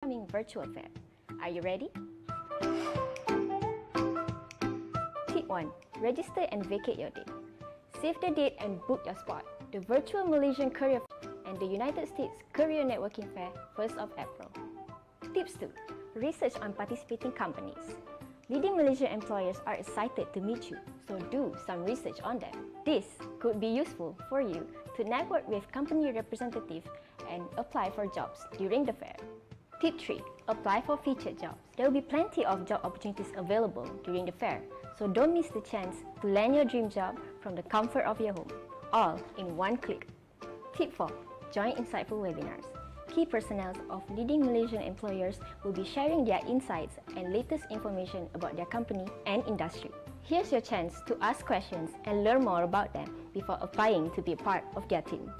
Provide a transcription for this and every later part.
upcoming virtual fair. Are you ready? Tip 1. Register and vacate your date. Save the date and book your spot. The Virtual Malaysian Career Fair and the United States Career Networking Fair 1st of April. Tips 2. Research on participating companies. Leading Malaysian employers are excited to meet you, so do some research on them. This could be useful for you to network with company representatives and apply for jobs during the fair. Tip 3. Apply for featured jobs. There will be plenty of job opportunities available during the fair, so don't miss the chance to land your dream job from the comfort of your home, all in one click. Tip 4. Join insightful webinars. Key personnel of leading Malaysian employers will be sharing their insights and latest information about their company and industry. Here's your chance to ask questions and learn more about them before applying to be part of their team.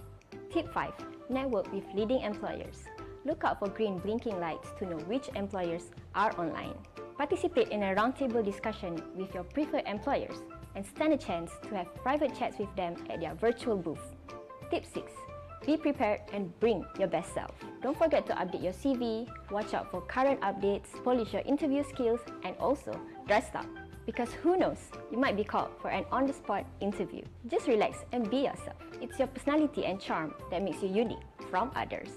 Tip 5. Network with leading employers. Look out for green blinking lights to know which employers are online. Participate in a roundtable discussion with your preferred employers and stand a chance to have private chats with them at their virtual booth. Tip 6. Be prepared and bring your best self. Don't forget to update your CV, watch out for current updates, polish your interview skills, and also dress up. Because who knows, you might be called for an on-the-spot interview. Just relax and be yourself. It's your personality and charm that makes you unique from others.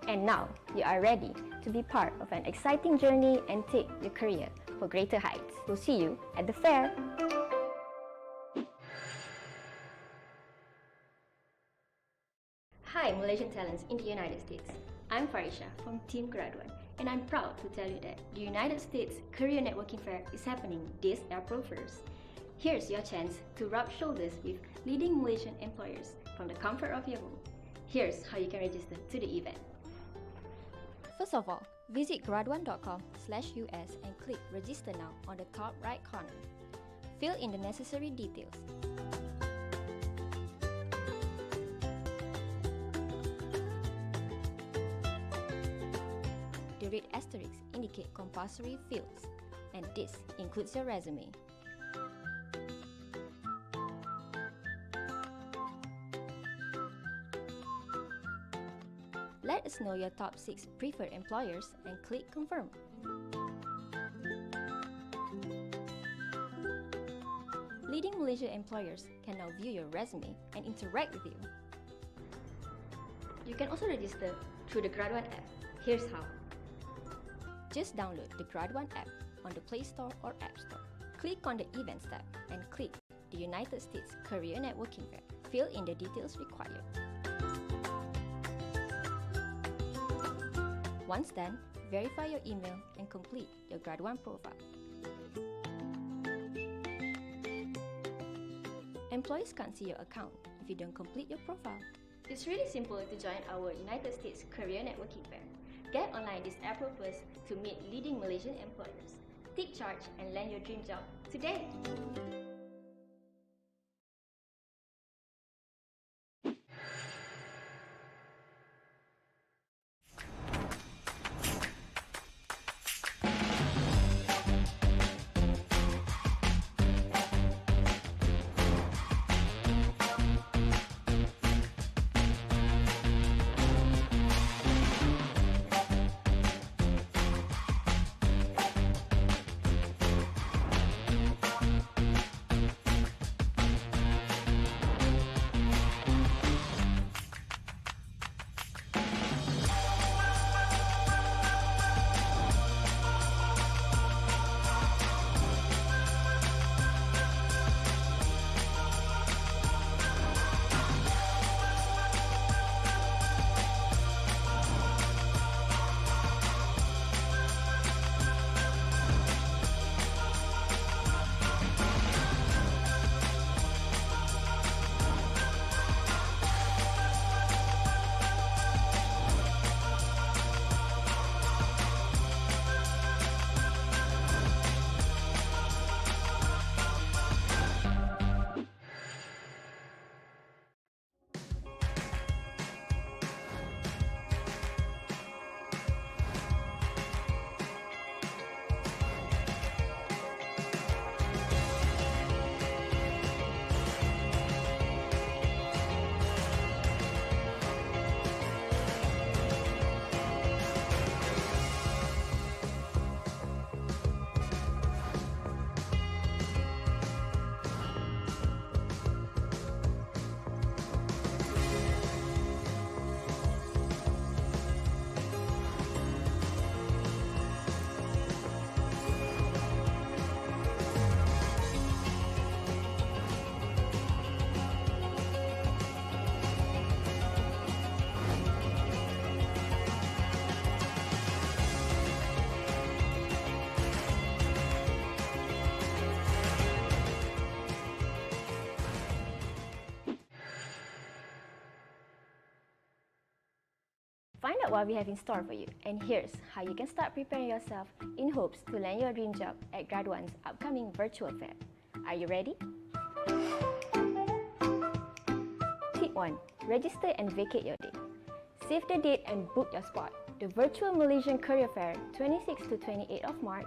And now, you are ready to be part of an exciting journey and take your career for greater heights. We'll see you at the fair! Hi Malaysian talents in the United States. I'm Farisha from Team Graduate, and I'm proud to tell you that the United States Career Networking Fair is happening this April 1st. Here's your chance to rub shoulders with leading Malaysian employers from the comfort of your home. Here's how you can register to the event. First of all, visit graduan.com/US and click Register Now on the top right corner. Fill in the necessary details. The red asterisks indicate compulsory fields, and this includes your resume. Let us know your top 6 preferred employers and click Confirm. Leading Malaysian employers can now view your resume and interact with you. You can also register through the Graduan app. Here's how. Just download the Graduan app on the Play Store or App Store. Click on the Events tab and click the United States Career Networking Fair. Fill in the details required. Once done, verify your email and complete your Graduan profile. Employees can't see your account if you don't complete your profile. It's really simple to join our United States Career Networking Fair. Get online this April 1st to meet leading Malaysian employers. Take charge and land your dream job today! out what we have in store for you, and here's how you can start preparing yourself in hopes to land your dream job at Grad1's upcoming virtual fair. Are you ready? Tip 1. Register and vacate your day. Save the date and book your spot. The Virtual Malaysian Career Fair 26 to 28 of March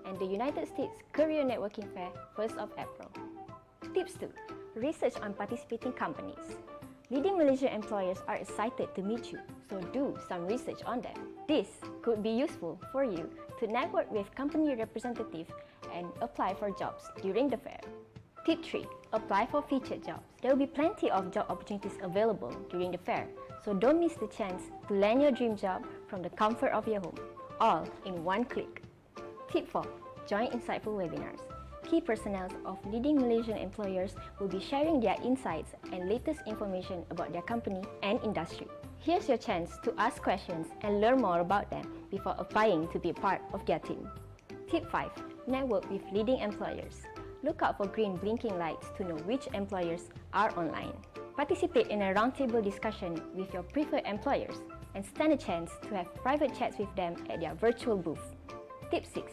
and the United States Career Networking Fair 1st of April. Tips 2. Research on participating companies. Leading Malaysian employers are excited to meet you, so do some research on them. This could be useful for you to network with company representatives and apply for jobs during the fair. Tip 3. Apply for featured jobs. There will be plenty of job opportunities available during the fair, so don't miss the chance to land your dream job from the comfort of your home, all in one click. Tip 4. Join insightful webinars. Key personnel of leading Malaysian employers will be sharing their insights and latest information about their company and industry. Here's your chance to ask questions and learn more about them before applying to be part of their team. Tip 5. Network with leading employers. Look out for green blinking lights to know which employers are online. Participate in a roundtable discussion with your preferred employers and stand a chance to have private chats with them at their virtual booth. Tip 6.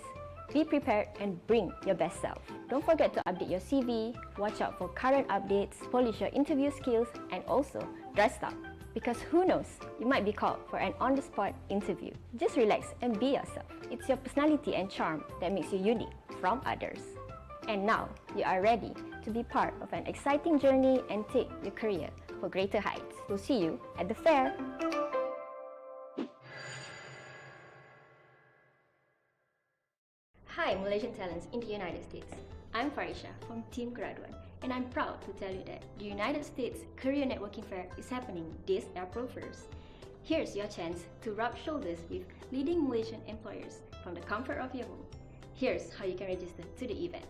Be prepared and bring your best self. Don't forget to update your CV, watch out for current updates, polish your interview skills, and also dress up. Because who knows, you might be called for an on-the-spot interview. Just relax and be yourself. It's your personality and charm that makes you unique from others. And now, you are ready to be part of an exciting journey and take your career for greater heights. We'll see you at the fair. Hi Malaysian talents in the United States. I'm Farisha from Team Grad1 and I'm proud to tell you that the United States Career Networking Fair is happening this April 1st. Here's your chance to rub shoulders with leading Malaysian employers from the comfort of your home. Here's how you can register to the event.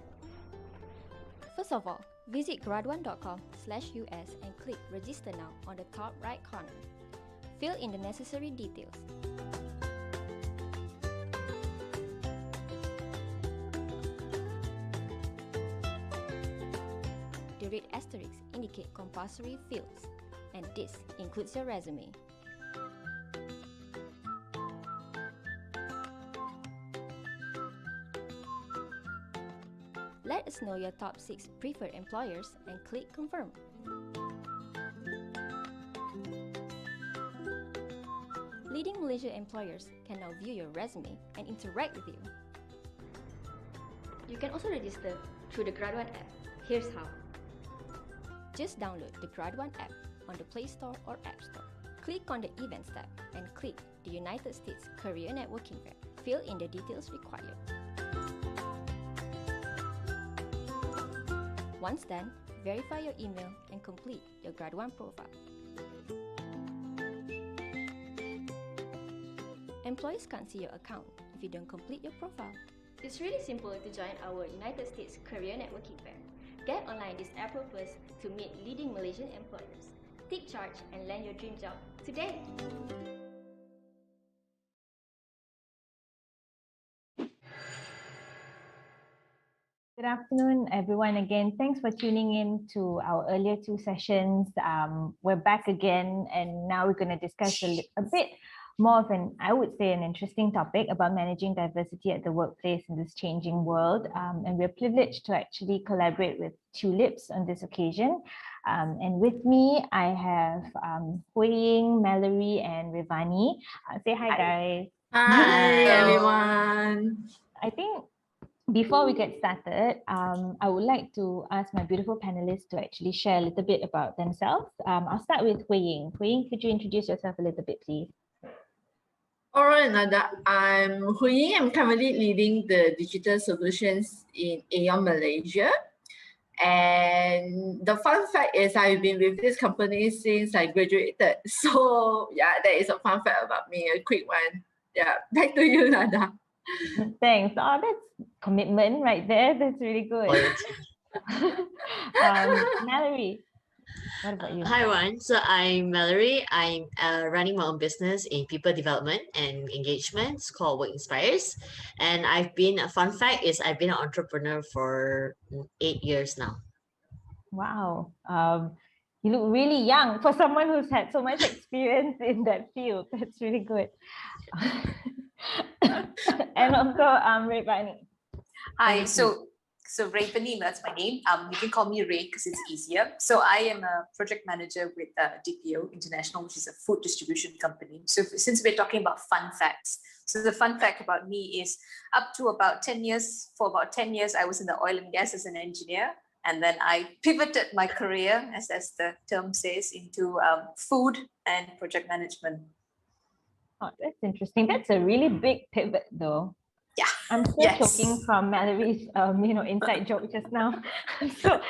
First of all, visit grad1.com/US and click register now on the top right corner. Fill in the necessary details. The red asterisks indicate compulsory fields, and this includes your resume. Let us know your top 6 preferred employers and click confirm. Leading Malaysian employers can now view your resume and interact with you. You can also register through the Grad1 app. Here's how. Just download the Grad1 app on the Play Store or App Store. Click on the Events tab and click the United States Career Networking Fair. Fill in the details required. Once done, verify your email and complete your Grad1 profile. Employees can't see your account if you don't complete your profile. It's really simple to join our United States Career Networking Fair. Get online this April 1st to meet leading Malaysian employers. Take charge and land your dream job today! Good afternoon, everyone. Again, thanks for tuning in to our earlier 2 sessions. We're back again, and now we're going to discuss a bit more of I would say, an interesting topic about managing diversity at the workplace in this changing world. And we're privileged to actually collaborate with Tulips on this occasion. And with me, I have Hui Ying, Mallory, and Rivani. Say hi, guys. Hi, everyone. I think before we get started, I would like to ask my beautiful panelists to actually share a little bit about themselves. I'll start with Hui Ying. Hui Ying, could you introduce yourself a little bit, please? All right, Nada. I'm Hui Ying. I'm currently leading the digital solutions in Aeon Malaysia. And the fun fact is I've been with this company since I graduated. So yeah, that is a fun fact about me, a quick one. Yeah, back to you, Nada. Thanks. Oh, that's commitment right there. That's really good. Mallory, what about you? Hi, everyone. So I'm Mallory. I'm running my own business in people development and engagement. It's called Work Inspires. And a fun fact is I've been an entrepreneur for 8 years now. Wow. You look really young for someone who's had so much experience in that field. That's really good. And also, Rebani. Hi, so Ray, that's my name. You can call me Ray because it's easier. So I am a project manager with DPO International, which is a food distribution company. So since we're talking about fun facts, so the fun fact about me is up to about 10 years, for about 10 years, I was in the oil and gas as an engineer. And then I pivoted my career, as the term says, into food and project management. Oh, that's interesting. That's a really big pivot, though. Yeah. I'm still choking from Mallory's, inside joke just now. So,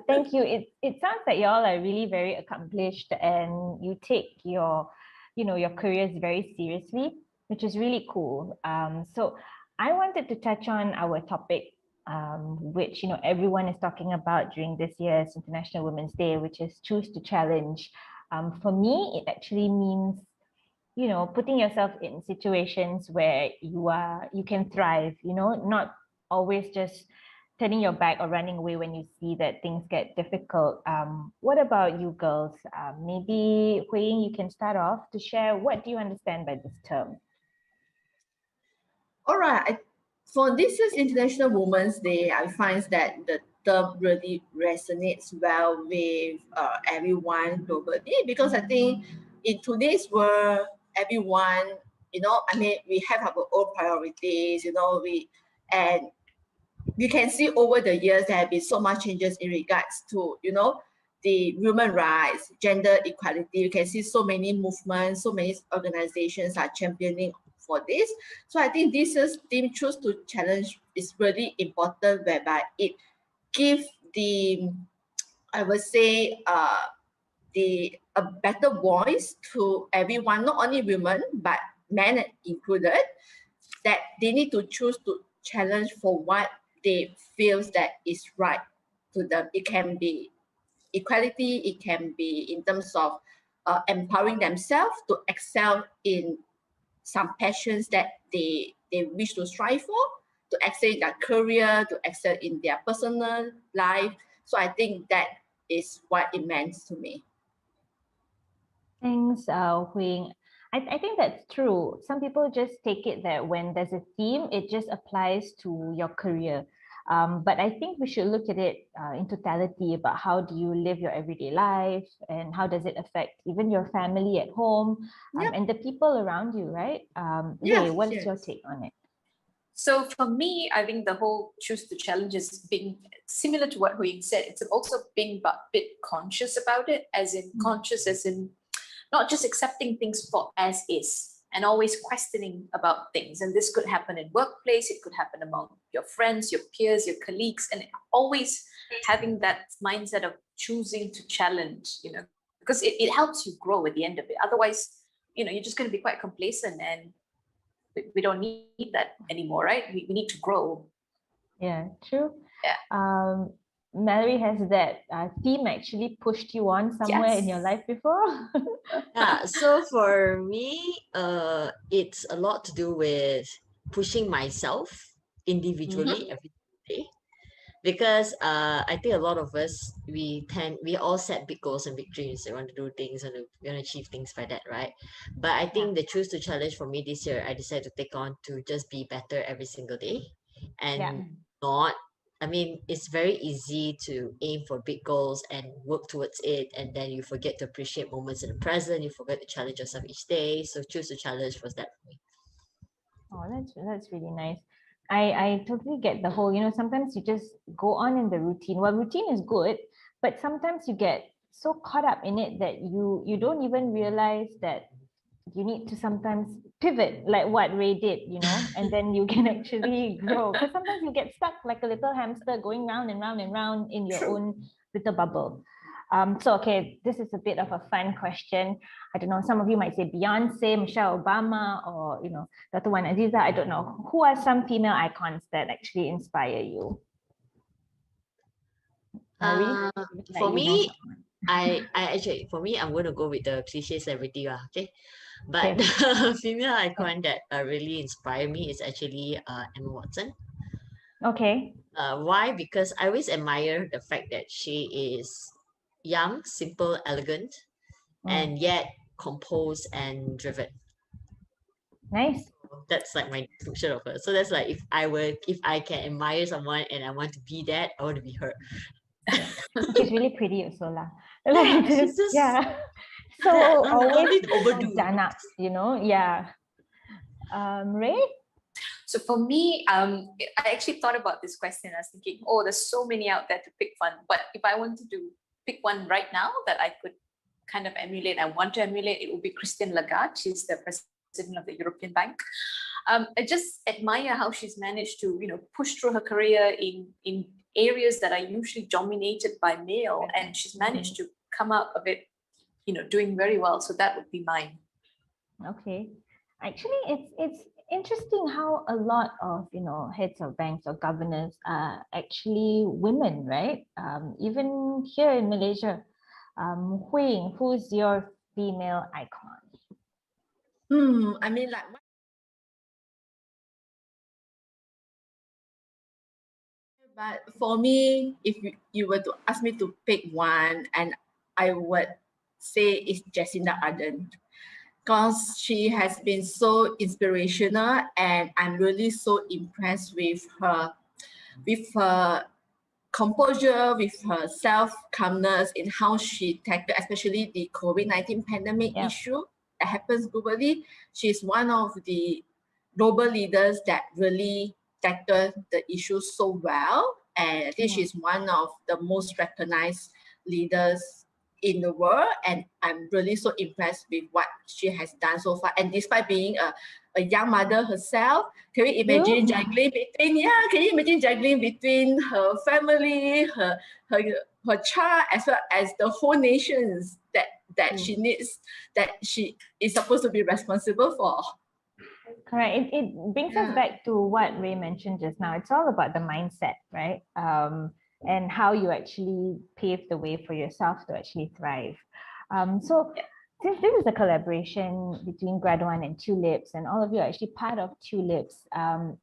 thank you. It sounds like y'all are really very accomplished, and you take your careers very seriously, which is really cool. So, I wanted to touch on our topic, which everyone is talking about during this year's International Women's Day, which is choose to challenge. For me, it actually means putting yourself in situations where you can thrive, not always just turning your back or running away when you see that things get difficult. What about you girls? Maybe Hui Ying, you can start off to share, what do you understand by this term? All right. For this year's International Women's Day, I find that the term really resonates well with everyone globally, because I think in today's world, everyone, we have our own priorities, and you can see over the years there have been so much changes in regards to, the human rights, gender equality. You can see so many movements, so many organizations are championing for this. So I think this year's theme, Choose to Challenge, is really important, whereby it gives I would say, a better voice to everyone, not only women, but men included, that they need to choose to challenge for what they feel that is right to them. It can be equality, it can be in terms of empowering themselves to excel in some passions that they wish to strive for, to excel in their career, to excel in their personal life. So I think that is what it meant to me. Thanks, Hui Ying. I think that's true. Some people just take it that when there's a theme, it just applies to your career. But I think we should look at it in totality about how do you live your everyday life, and how does it affect even your family at home, and the people around you, right? Ray, what is your take on it? So for me, I think the whole choose to challenge is being similar to what Hui Ying said. It's also being a bit conscious about it, as in conscious as in not just accepting things for as is, and always questioning about things. And this could happen in workplace, it could happen among your friends, your peers, your colleagues, and always having that mindset of choosing to challenge, because it helps you grow at the end of it. Otherwise, you're just going to be quite complacent, and we don't need that anymore, right? We need to grow. Yeah, true. Yeah. Mallory, has that theme actually pushed you on somewhere in your life before? So for me, it's a lot to do with pushing myself individually every day, because I think a lot of us, we all set big goals and big dreams. We want to do things and we want to achieve things by that, right? But I think the choose to challenge for me this year, I decided to take on to just be better every single day, and it's very easy to aim for big goals and work towards it, and then you forget to appreciate moments in the present. You forget to challenge yourself each day. So choose to challenge was that for me. Oh, that's really nice. I totally get the whole, sometimes you just go on in the routine. Well, routine is good, but sometimes you get so caught up in it that you don't even realize that you need to sometimes pivot, like what Ray did, and then you can actually grow. Because sometimes you get stuck like a little hamster going round and round and round in your own little bubble. Okay, this is a bit of a fun question. I don't know, some of you might say Beyonce, Michelle Obama, or, Dr. Wan Aziza. I don't know. Who are some female icons that actually inspire you? For me, for me, I'm going to go with the cliche celebrity, okay? But the female icon that really inspired me is actually Emma Watson. Okay. Why? Because I always admire the fact that she is young, simple, elegant, and yet composed and driven. Nice. That's like my description of her. So that's like if I can admire someone and I want to be that, I want to be her. She's really pretty also lah. Yeah, Like, she's just yeah. So nothing always to overdo. done up, yeah. Ray? So for me, I actually thought about this question. I was thinking, oh, there's so many out there to pick one. But if I wanted to pick one right now that I could kind of emulate, I want to emulate, it would be Christine Lagarde. She's the president of the European Bank. I just admire how she's managed to, push through her career in areas that are usually dominated by male, and she's managed to come out of it, doing very well. So that would be mine. Okay. Actually, it's interesting how a lot of heads of banks or governors are actually women, right? Even here in Malaysia, Hui Ying, who's your female icon? I mean, like, but for me, if you were to ask me to pick one, and I would say it's Jacinda Ardern, because she has been so inspirational, and I'm really so impressed with her composure, with her self-calmness in how she tackled, especially the COVID-19 pandemic issue that happens globally. She's one of the global leaders that really tackled the issue so well. And I think she's one of the most recognized leaders in the world. And I'm really so impressed with what she has done so far. And despite being a young mother herself, can you imagine juggling between her family, her child, as well as the whole nations that she needs, that she is supposed to be responsible for. Correct. It brings us back to what Ray mentioned just now. It's all about the mindset, right? And how you actually pave the way for yourself to actually thrive. So since this is a collaboration between Grad One and Tulips, and all of you are actually part of Tulips,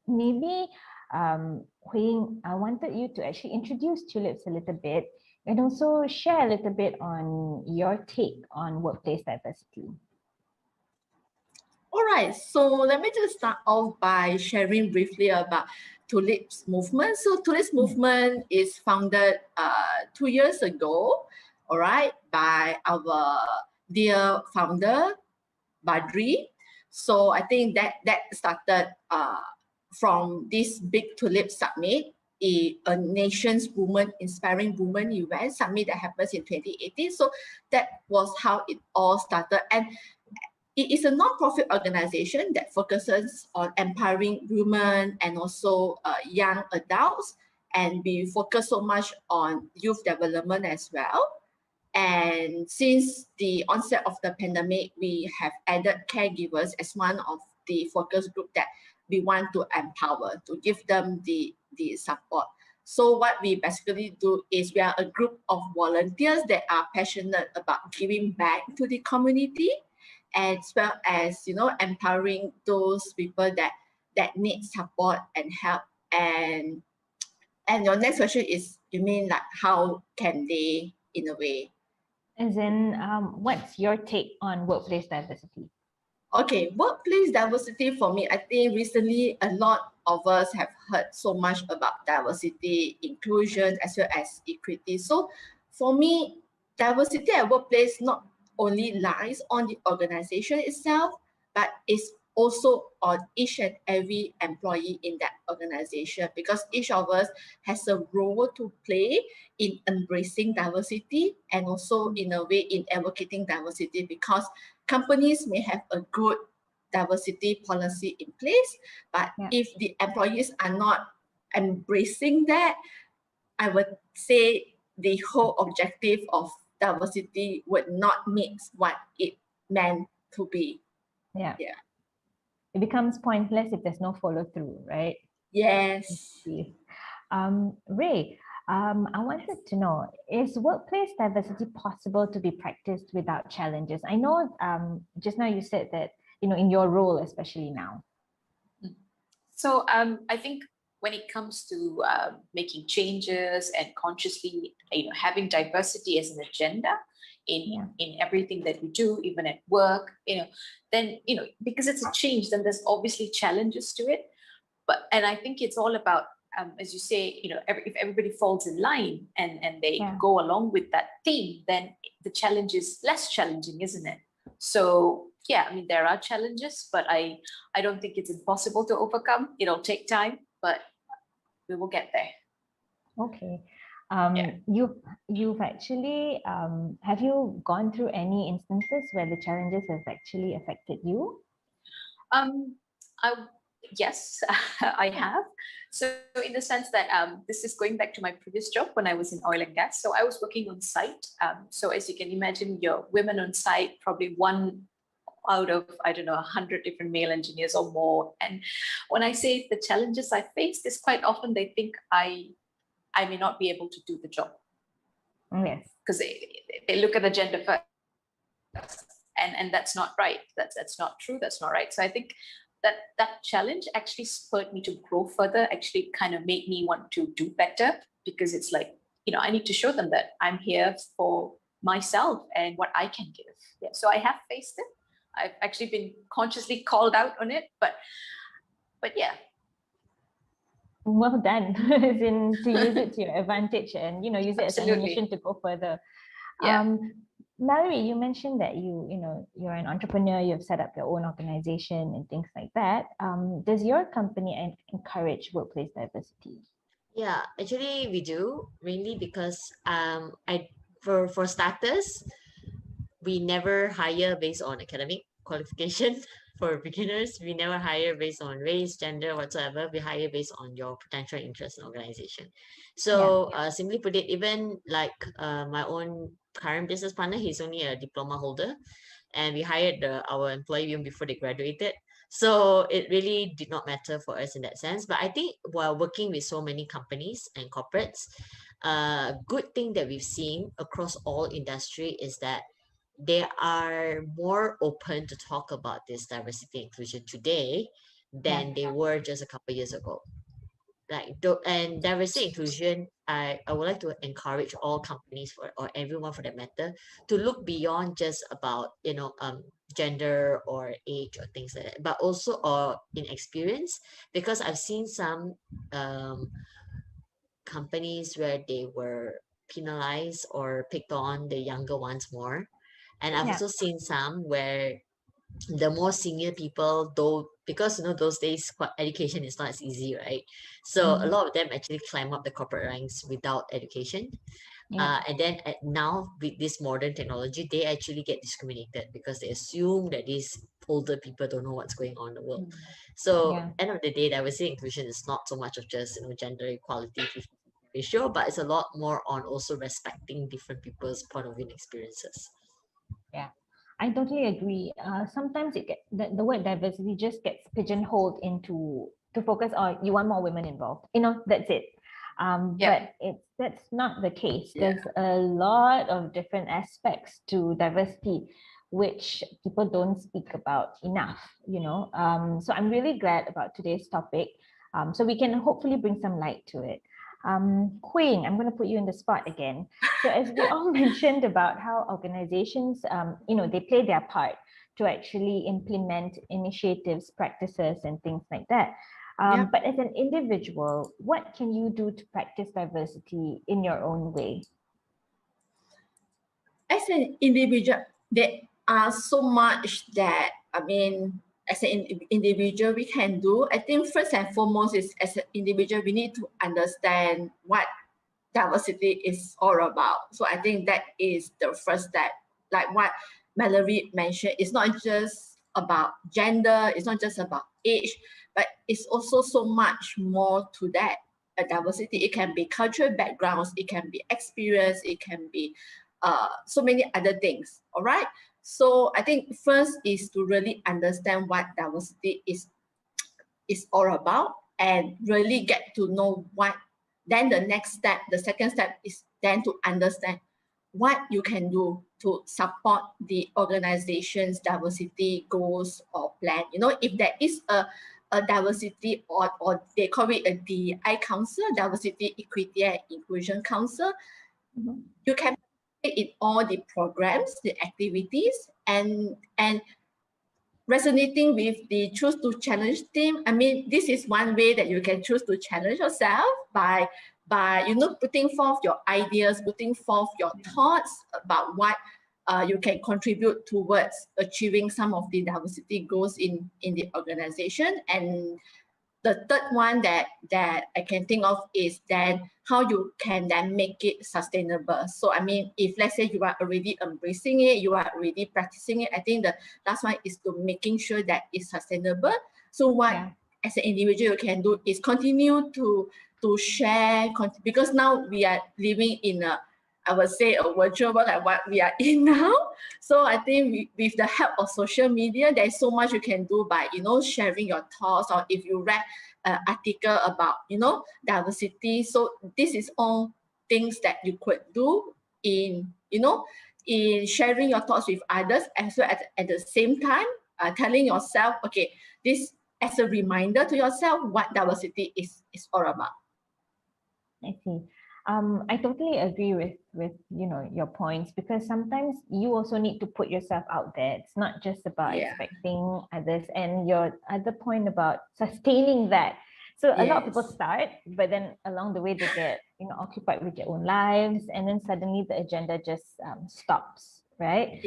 maybe Hui Ying, I wanted you to actually introduce Tulips a little bit and also share a little bit on your take on workplace diversity. All right, so let me just start off by sharing briefly about Tulips movement. So Tulips movement is founded 2 years ago, all right, by our dear founder, Badri. So I think that started from this big Tulip Summit, a nation's woman, inspiring women event summit that happens in 2018. So that was how it all started. And it is a non-profit organization that focuses on empowering women and also young adults, and we focus so much on youth development as well. And since the onset of the pandemic, we have added caregivers as one of the focus group that we want to empower, to give them the support. So what we basically do is we are a group of volunteers that are passionate about giving back to the community, as well as empowering those people that need support and help. And your next question is, you mean like how can they, in a way? As in, what's your take on workplace diversity? Okay, workplace diversity for me, I think recently a lot of us have heard so much about diversity, inclusion, as well as equity. So for me, diversity at workplace not only lies on the organization itself, but it's also on each and every employee in that organization, because each of us has a role to play in embracing diversity and also in a way in advocating diversity, because companies may have a good diversity policy in place, but if the employees are not embracing that, I would say the whole objective of diversity would not meet what it meant to be. Yeah. It becomes pointless if there's no follow through, right? Yes. Ray, I wanted to know, is workplace diversity possible to be practiced without challenges? I know just now you said that, in your role, especially now. So I think when it comes to making changes and consciously, having diversity as an agenda in everything that we do, even at work, then, because it's a change, then there's obviously challenges to it. And I think it's all about, as you say, if everybody falls in line and they go along with that theme, then the challenge is less challenging, isn't it? So yeah, I mean, there are challenges, but I don't think it's impossible to overcome. It'll take time, but we will get there. Okay. You've actually, have you gone through any instances where the challenges have actually affected you? Yes, I have. So in the sense that this is going back to my previous job when I was in oil and gas. So I was working on site. So as you can imagine, you're women on site, probably one out of, I don't know, 100 different male engineers or more. And when I say the challenges I faced, is quite often they think I may not be able to do the job. Yes. Because they look at the gender first, and that's not right. That's not true. That's not right. So I think that challenge actually spurred me to grow further, actually kind of made me want to do better, because it's like, I need to show them that I'm here for myself and what I can give. Yeah. So I have faced it. I've actually been consciously called out on it, but yeah. Well done, as in to use it to your advantage and, use it as ammunition to go further. Yeah. Mallory, you mentioned that you're an entrepreneur, you've set up your own organization and things like that. Does your company encourage workplace diversity? Yeah, actually we do, mainly because for starters, we never hire based on academic qualification. For beginners, we never hire based on race, gender, whatsoever. We hire based on your potential interest in organization. So simply put it, even like my own current business partner, he's only a diploma holder, and we hired our employee even before they graduated. So it really did not matter for us in that sense. But I think while working with so many companies and corporates, a good thing that we've seen across all industry is that they are more open to talk about this diversity inclusion today than they were just a couple of years ago. And diversity inclusion, I would like to encourage all companies or everyone for that matter to look beyond just about gender or age or things like that, but also in experience, because I've seen some companies where they were penalized or picked on the younger ones more. And I've also seen some where the more senior people, though, because those days education is not as easy, right? So a lot of them actually climb up the corporate ranks without education. And then now with this modern technology, they actually get discriminated because they assume that these older people don't know what's going on in the world. So end of the day, diversity inclusion is not so much of just gender equality ratio, but it's a lot more on also respecting different people's point of view and experiences. Yeah, I totally agree. Sometimes the word diversity just gets pigeonholed to focus on you want more women involved. That's it. But that's not the case. There's a lot of different aspects to diversity which people don't speak about enough. So I'm really glad about today's topic. So we can hopefully bring some light to it. Queen, I'm going to put you in the spot again. So as we all mentioned about how organizations, they play their part to actually implement initiatives, practices, and things like that. But as an individual, what can you do to practice diversity in your own way? As an individual, there are so much that, as an individual we can do. I think first and foremost is, as an individual, we need to understand what diversity is all about. So I think that is the first step. Like what Mallory mentioned, it's not just about gender, it's not just about age, but it's also so much more to that. A diversity, it can be cultural backgrounds, it can be experience, it can be so many other things. All right. So I think first is to really understand what diversity is all about and really get to know what. Then the next step, the second step is then to understand what you can do to support the organization's diversity goals or plan. If there is a a diversity, or they call it a DEI council, Diversity, Equity and Inclusion Council. You can participate in all the programs, the activities, and resonating with the choose to challenge theme. I mean, this is one way that you can choose to challenge yourself by putting forth your ideas, putting forth your thoughts about what you can contribute towards achieving some of the diversity goals in the organization. And the third one that I can think of is then how you can then make it sustainable. So I mean, if let's say you are already embracing it, you are already practicing it, I think the last one is to making sure that it's sustainable. So what as an individual you can do is continue to share, because now we are living in a, I would say, a virtual world like what we are in now. So I think with the help of social media, there's so much you can do by, sharing your thoughts, or if you read an article about, diversity. So this is all things that you could do in sharing your thoughts with others, as well as at the same time, telling yourself, okay, this as a reminder to yourself what diversity is all about. I see. I totally agree with your points, because sometimes you also need to put yourself out there. It's not just about expecting others, and your other point about sustaining that. So a lot of people start, but then along the way they get occupied with their own lives, and then suddenly the agenda just stops, right?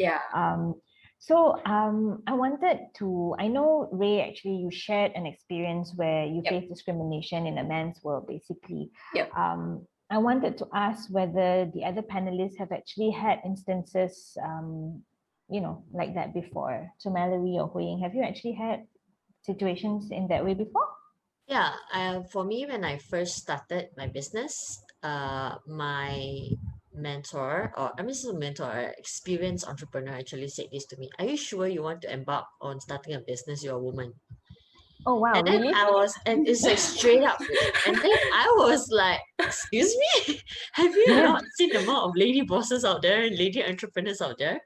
So I wanted to, I know, Ray, actually you shared an experience where you faced discrimination in a man's world, basically. I wanted to ask whether the other panelists have actually had instances, like that before. So Mallory or Hui Ying, have you actually had situations in that way before? Yeah, for me, when I first started my business, my mentor, or I mean, this is a mentor, experienced entrepreneur actually said this to me. Are you sure you want to embark on starting a business? You're a woman. Oh, wow, And then really? and it's like straight up. And then I was like, excuse me? Have you not seen the amount of lady bosses out there and lady entrepreneurs out there?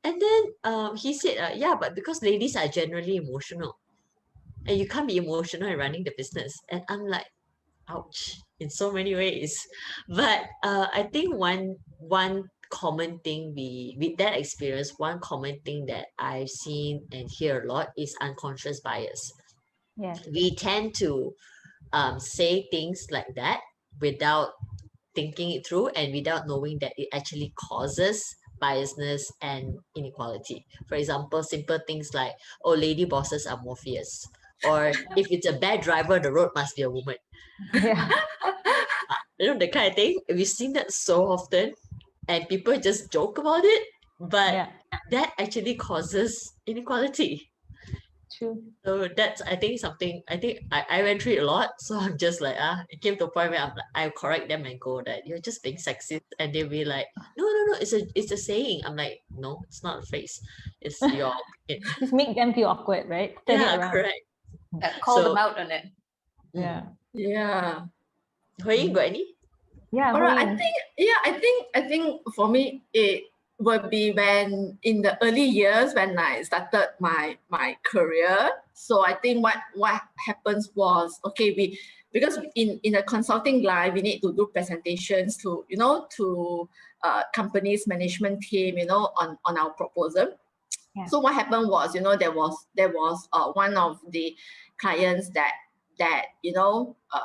And then he said, yeah, but because ladies are generally emotional, and you can't be emotional in running the business. And I'm like, ouch, in so many ways. But I think one common thing with that experience, one common thing that I've seen and hear a lot is unconscious bias. We tend to say things like that without thinking it through and without knowing that it actually causes biasness and inequality. For example, simple things like, oh, lady bosses are more fierce. Or if it's a bad driver, the road must be a woman. The kind of thing. We've seen that so often and people just joke about it, but that actually causes inequality. True. So that's, I think, something, I went through it a lot. So I'm just like, it came to a point where I correct them and go that you're just being sexist. And they'll be like, no, it's a saying. I'm like, no, it's not a phrase. It's your opinion. Just make them feel awkward, right? Turn it around. Correct. Call them out on it. Yeah. Hui Ying, got any? Yeah. All right. I think for me it would be when in the early years when I started my career. So I think what happens was, okay, because in a consulting line we need to do presentations to companies management team on our proposal. So what happened was, there was one of the clients that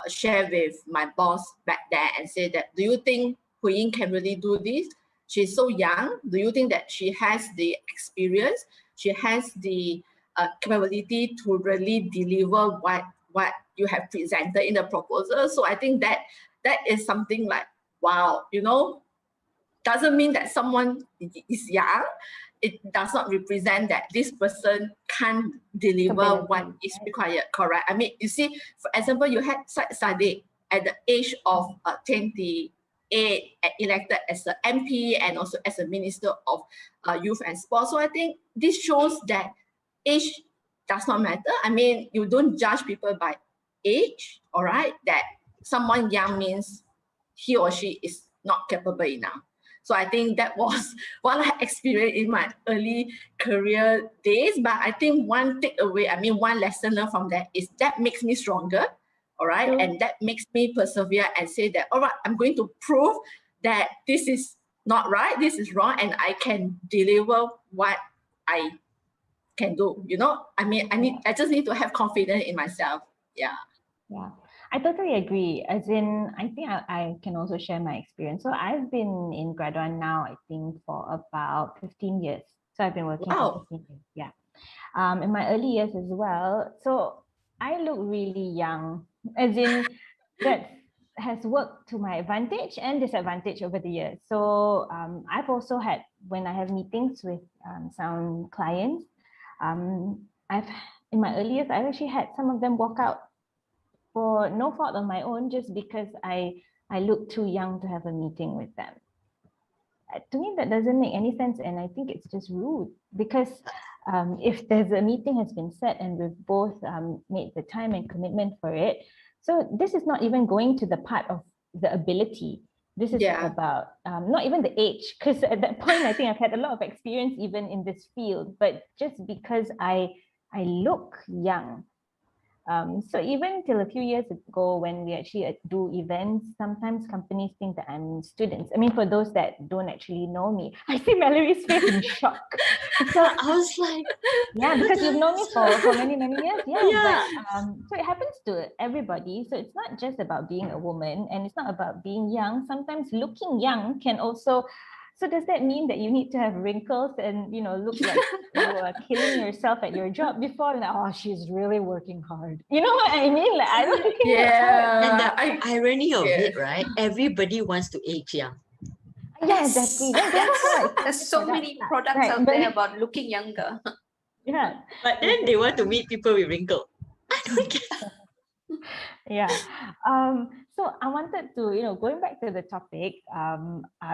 share with my boss back there and say that, do you think Hui Ying can really do this? She's so young. Do you think that she has the experience? She has the capability to really deliver what you have presented in the proposal? So I think that is something like, wow, doesn't mean that someone is young. It does not represent that this person can't deliver what is required, correct? I mean, you see, for example, you had Sadiq at the age of 28, elected as an MP and also as a Minister of Youth and Sport. So I think this shows that age does not matter. I mean, you don't judge people by age, all right? That someone young means he or she is not capable enough. So I think that was what I experienced in my early career days. But I think one takeaway, one lesson learned from that is that makes me stronger, all right? True. And that makes me persevere and say that, all right, I'm going to prove that this is not right, this is wrong, and I can deliver what I can do, I just need to have confidence in myself. Yeah. Yeah, I totally agree. As in, I think I can also share my experience. So I've been in Graduan now, I think, for about 15 years. So I've been working Wow. for 15 years. Yeah. In my early years as well. So I look really young, as in that has worked to my advantage and disadvantage over the years. So I've also had, when I have meetings with some clients, I've in my early years, I've actually had some of them walk out for no fault of my own, just because I look too young to have a meeting with them. To me, that doesn't make any sense, and I think it's just rude, because if there's a meeting has been set and we've both made the time and commitment for it, so this is not even going to the part of the ability. This is about not even the age, because at that point, I think I've had a lot of experience even in this field, but just because I look young. So even till a few years ago, when we actually do events, sometimes companies think that I'm students. I mean, for those that don't actually know me, I see Mallory's face in shock. I was like, yeah, because you've known me for many, many years. Yeah, Yeah. but so it happens to everybody. So it's not just about being a woman, and it's not about being young. Sometimes looking young can also. So does that mean that you need to have wrinkles and look like you are killing yourself at your job before? Like, oh, she's really working hard. You know what I mean? Like, I don't think that's right. And the irony of it, right? Everybody wants to age young. Yeah, exactly. Then There's so many products Right, out but- there about looking younger. Yeah. But then they want to meet people with wrinkles. I don't get Yeah. So I wanted to, going back to the topic,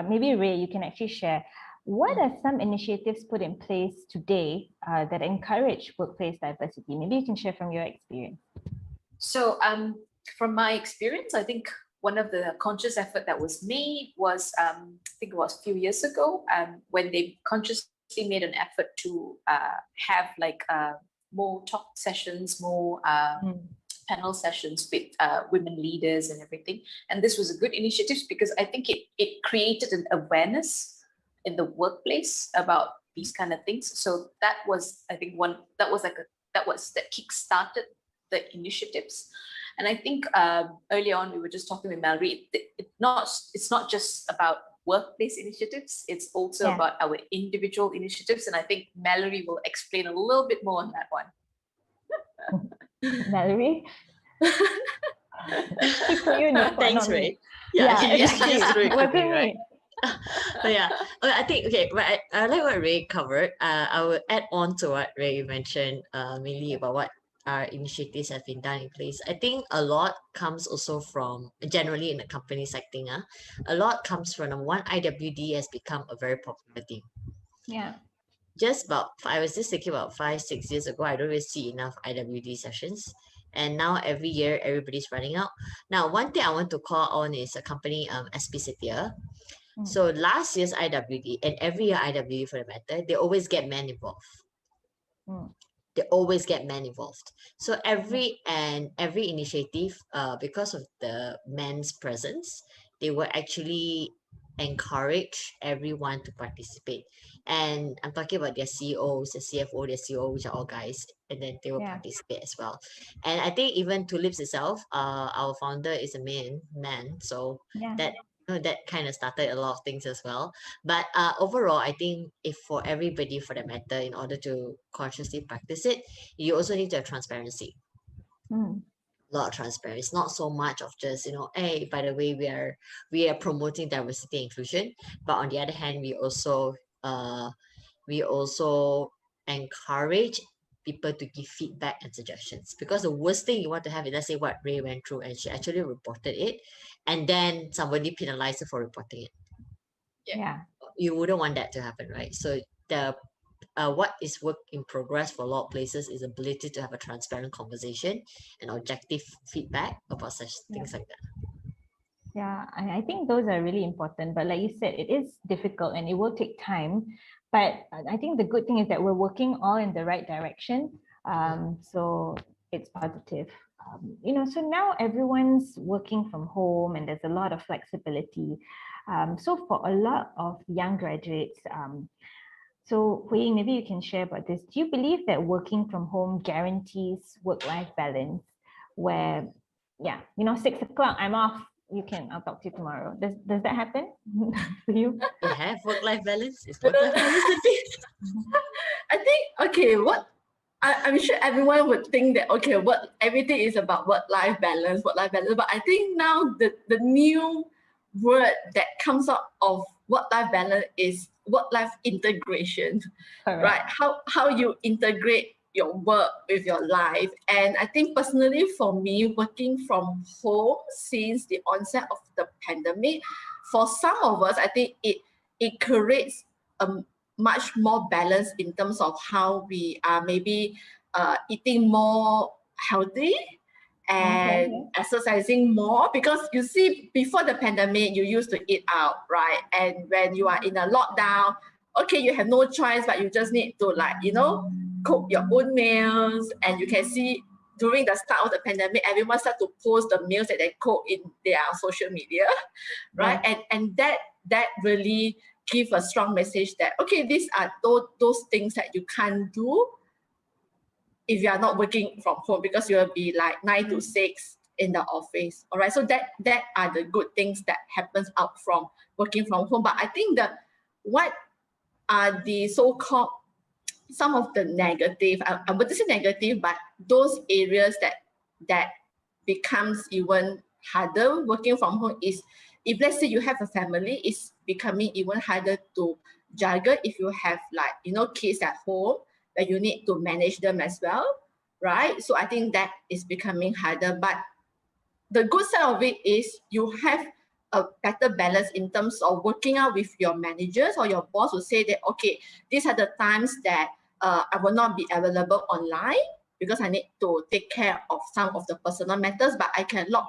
maybe Ray, you can actually share, what are some initiatives put in place today that encourage workplace diversity? Maybe you can share from your experience. So from my experience, I think one of the conscious effort that was made was, I think it was a few years ago, when they consciously made an effort to have like more talk sessions, more panel sessions with women leaders and everything. And this was a good initiative because I think it created an awareness in the workplace about these kind of things. So that was, I think, that kick-started the initiatives. And I think earlier on, we were just talking with Mallory, it's not just about workplace initiatives, it's also about our individual initiatives. And I think Mallory will explain a little bit more on that one. Mallory? Thanks, Ray. Wasn't me. But yeah, I think, okay, but I like what Ray covered. I will add on to what Ray mentioned, mainly about what our initiatives have been done in place. I think a lot comes also from, generally in the company setting, a lot comes from one, IWD has become a very popular thing. Yeah. I was just thinking about 5-6 years ago, I don't really see enough IWD sessions. And now every year, everybody's running out. Now, one thing I want to call on is a company, SP Setia. So last year's IWD, and every year IWD for the matter, they always get men involved. They always get men involved. So every initiative, because of the men's presence, they will actually encourage everyone to participate. And I'm talking about their CEOs, the CFO, their CEO, which are all guys, and then they will participate as well. And I think even Tulips itself, our founder is a man, so that kind of started a lot of things as well. But overall, I think if for everybody, for that matter, in order to consciously practice it, you also need to have transparency. A lot of transparency. It's not so much of just, hey, by the way, we are promoting diversity and inclusion, but on the other hand, we also encourage people to give feedback and suggestions, because the worst thing you want to have is, let's say what Ray went through and she actually reported it and then somebody penalized her for reporting it. You wouldn't want that to happen, right? So the what is work in progress for a lot of places is ability to have a transparent conversation and objective feedback about such things like that. Yeah, I think those are really important. But like you said, it is difficult and it will take time. But I think the good thing is that we're working all in the right direction. So it's positive. So now everyone's working from home and there's a lot of flexibility. So for a lot of young graduates, so Hui Ying, maybe you can share about this. Do you believe that working from home guarantees work-life balance? Where, 6 o'clock, I'm off. I'll talk to you tomorrow. Does that happen for you? You have work-life balance? Is work-life balance the thing? I think, okay, I'm sure everyone would think that, okay, everything is about work-life balance. But I think now the new word that comes out of work-life balance is work-life integration, Correct. right? How you integrate your work with your life. And I think personally for me, working from home since the onset of the pandemic, for some of us, I think it creates a much more balance in terms of how we are maybe eating more healthy and exercising more, because you see before the pandemic you used to eat out, right? And when you are in a lockdown, okay, you have no choice, but you just need to cook your own meals. And you can see during the start of the pandemic, everyone start to post the meals that they cook in their social media, right? And that really give a strong message that, okay, these are those things that you can't do if you are not working from home, because you will be like 9 to 6 in the office. All right, so that are the good things that happens out from working from home. But I think what are the so-called some of the negative, I wouldn't say negative, but those areas that becomes even harder working from home is, if let's say you have a family, it's becoming even harder to juggle if you have kids at home, that you need to manage them as well, right? So I think that is becoming harder. But the good side of it is you have a better balance in terms of working out with your managers, or your boss will say that, okay, these are the times that I will not be available online because I need to take care of some of the personal matters, but I can log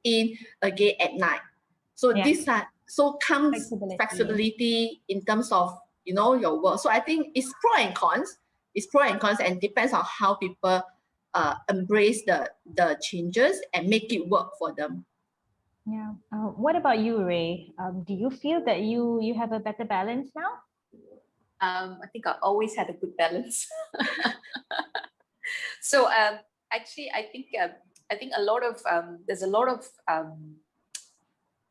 in again at night. So these are, so comes flexibility in terms of your work. So I think it's pro and cons. It's pro and cons, and depends on how people embrace the changes and make it work for them. Yeah. What about you, Ray? Do you feel that you have a better balance now? I think I always had a good balance. So actually, I think a lot of there's a lot of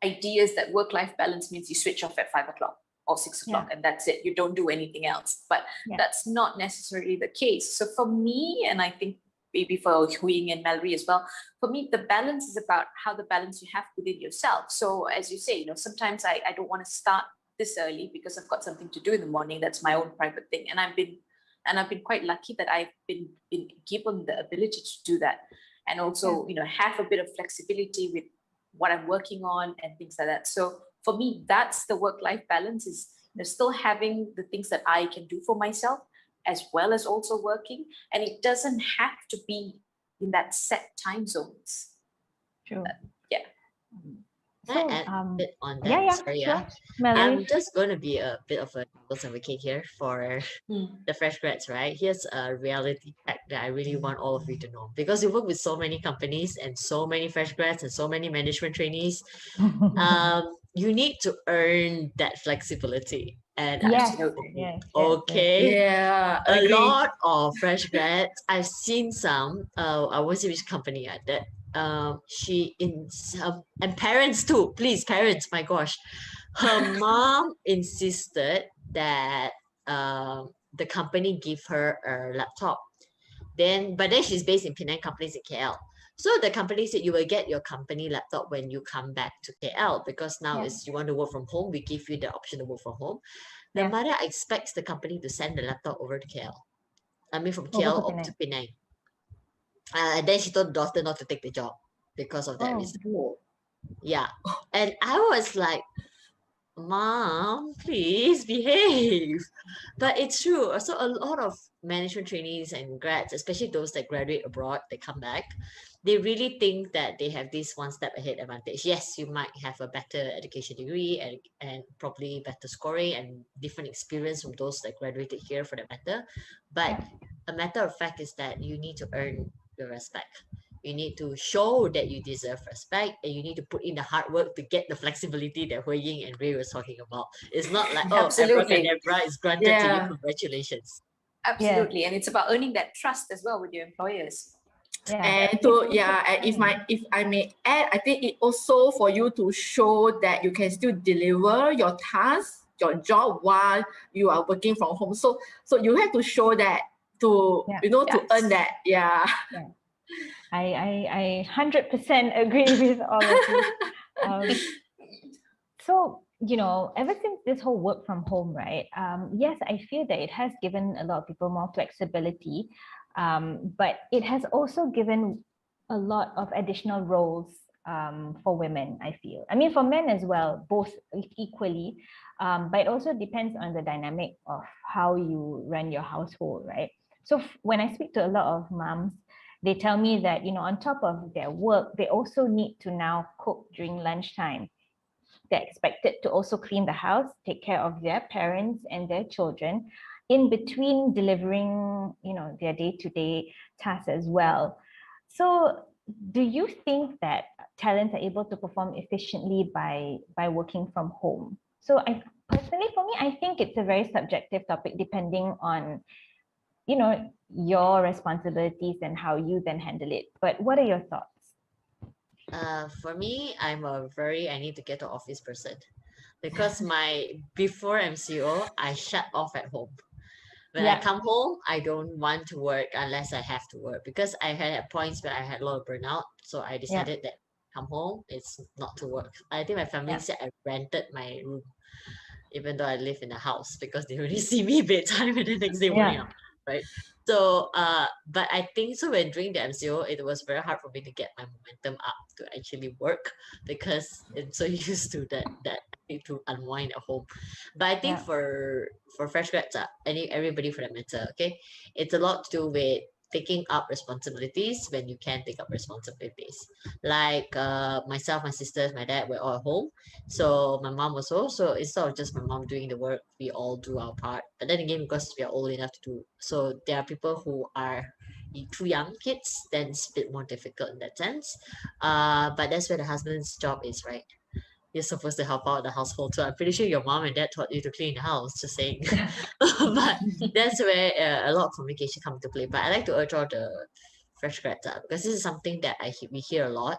ideas that work-life balance means you switch off at 5 o'clock or 6 o'clock and that's it. You don't do anything else. But that's not necessarily the case. So for me, and I think maybe for Hui Ying and Mallory as well, for me, the balance is about how the balance you have within yourself. So as you say, sometimes I don't want to start this early because I've got something to do in the morning. That's my own private thing. And I've been quite lucky that I've been given the ability to do that. And also, have a bit of flexibility with what I'm working on and things like that. So for me, that's the work-life balance, is still having the things that I can do for myself, as well as also working. And it doesn't have to be in that set time zones. True. Can I add a bit on that? Sorry, sure. I'm just going to be a bit of a devil's advocate here for the fresh grads, right? Here's a reality fact that I really want all of you to know. Because you work with so many companies and so many fresh grads and so many management trainees, you need to earn that flexibility. And a lot of fresh grads, I've seen some, I won't say which company that and parents too, please, parents, my gosh, her mom insisted that the company give her a laptop, but then she's based in Penang, companies in KL. So the company said, you will get your company laptop when you come back to KL, because now you want to work from home, we give you the option to work from home. The mother expects the company to send the laptop over to KL. I mean, from KL up to Penang. And then she told the daughter not to take the job because of that reason. Yeah. And I was like, Mom, please behave. But it's true. So a lot of management trainees and grads, especially those that graduate abroad, they come back, they really think that they have this one step ahead advantage. Yes, you might have a better education degree and probably better scoring and different experience from those that graduated here for that matter. But a matter of fact is that you need to earn your respect. You need to show that you deserve respect, and you need to put in the hard work to get the flexibility that Hui Ying and Ray was talking about. It's not like, oh, Absolutely. abracadabra is granted to you. Yeah. Congratulations. Absolutely. And it's about earning that trust as well with your employers. And if I may add, I think it also for you to show that you can still deliver your task, your job while you are working from home. So you have to show that to to earn that. Yeah. I 100% agree with all of you. So, ever since this whole work from home, right? Yes, I feel that it has given a lot of people more flexibility, but it has also given a lot of additional roles for women, I feel. I mean, for men as well, both equally, but it also depends on the dynamic of how you run your household, right? So when I speak to a lot of moms, they tell me that, on top of their work, they also need to now cook during lunchtime. They're expected to also clean the house, take care of their parents and their children in between delivering, their day-to-day tasks as well. So do you think that talents are able to perform efficiently by working from home? So personally, for me, I think it's a very subjective topic depending on your responsibilities and how you then handle it. But what are your thoughts? For me, I need to get to office person, because before MCO, I shut off at home. When I come home, I don't want to work unless I have to work, because I had at points where I had a lot of burnout. So I decided that come home, it's not to work. I think my family said I rented my room, even though I live in a house, because they already see me bedtime and the next day morning up, right? So, but I think so when during the MCO, it was very hard for me to get my momentum up to actually work, because I'm so used to that I need to unwind at home. But I think for fresh grads, everybody for that matter, okay, it's a lot to do with taking up responsibilities when you can take up responsibilities. Like myself, my sisters, my dad, we're all at home. So my mom also. So instead of just my mom doing the work, we all do our part. But then again, because we are old enough to do, so there are people who are too young kids, then it's a bit more difficult in that sense. But that's where the husband's job is, right? You're supposed to help out the household too. I'm pretty sure your mom and dad taught you to clean the house, just saying. But that's where a lot of communication comes into play. But I like to urge all the fresh grads because this is something that we hear a lot.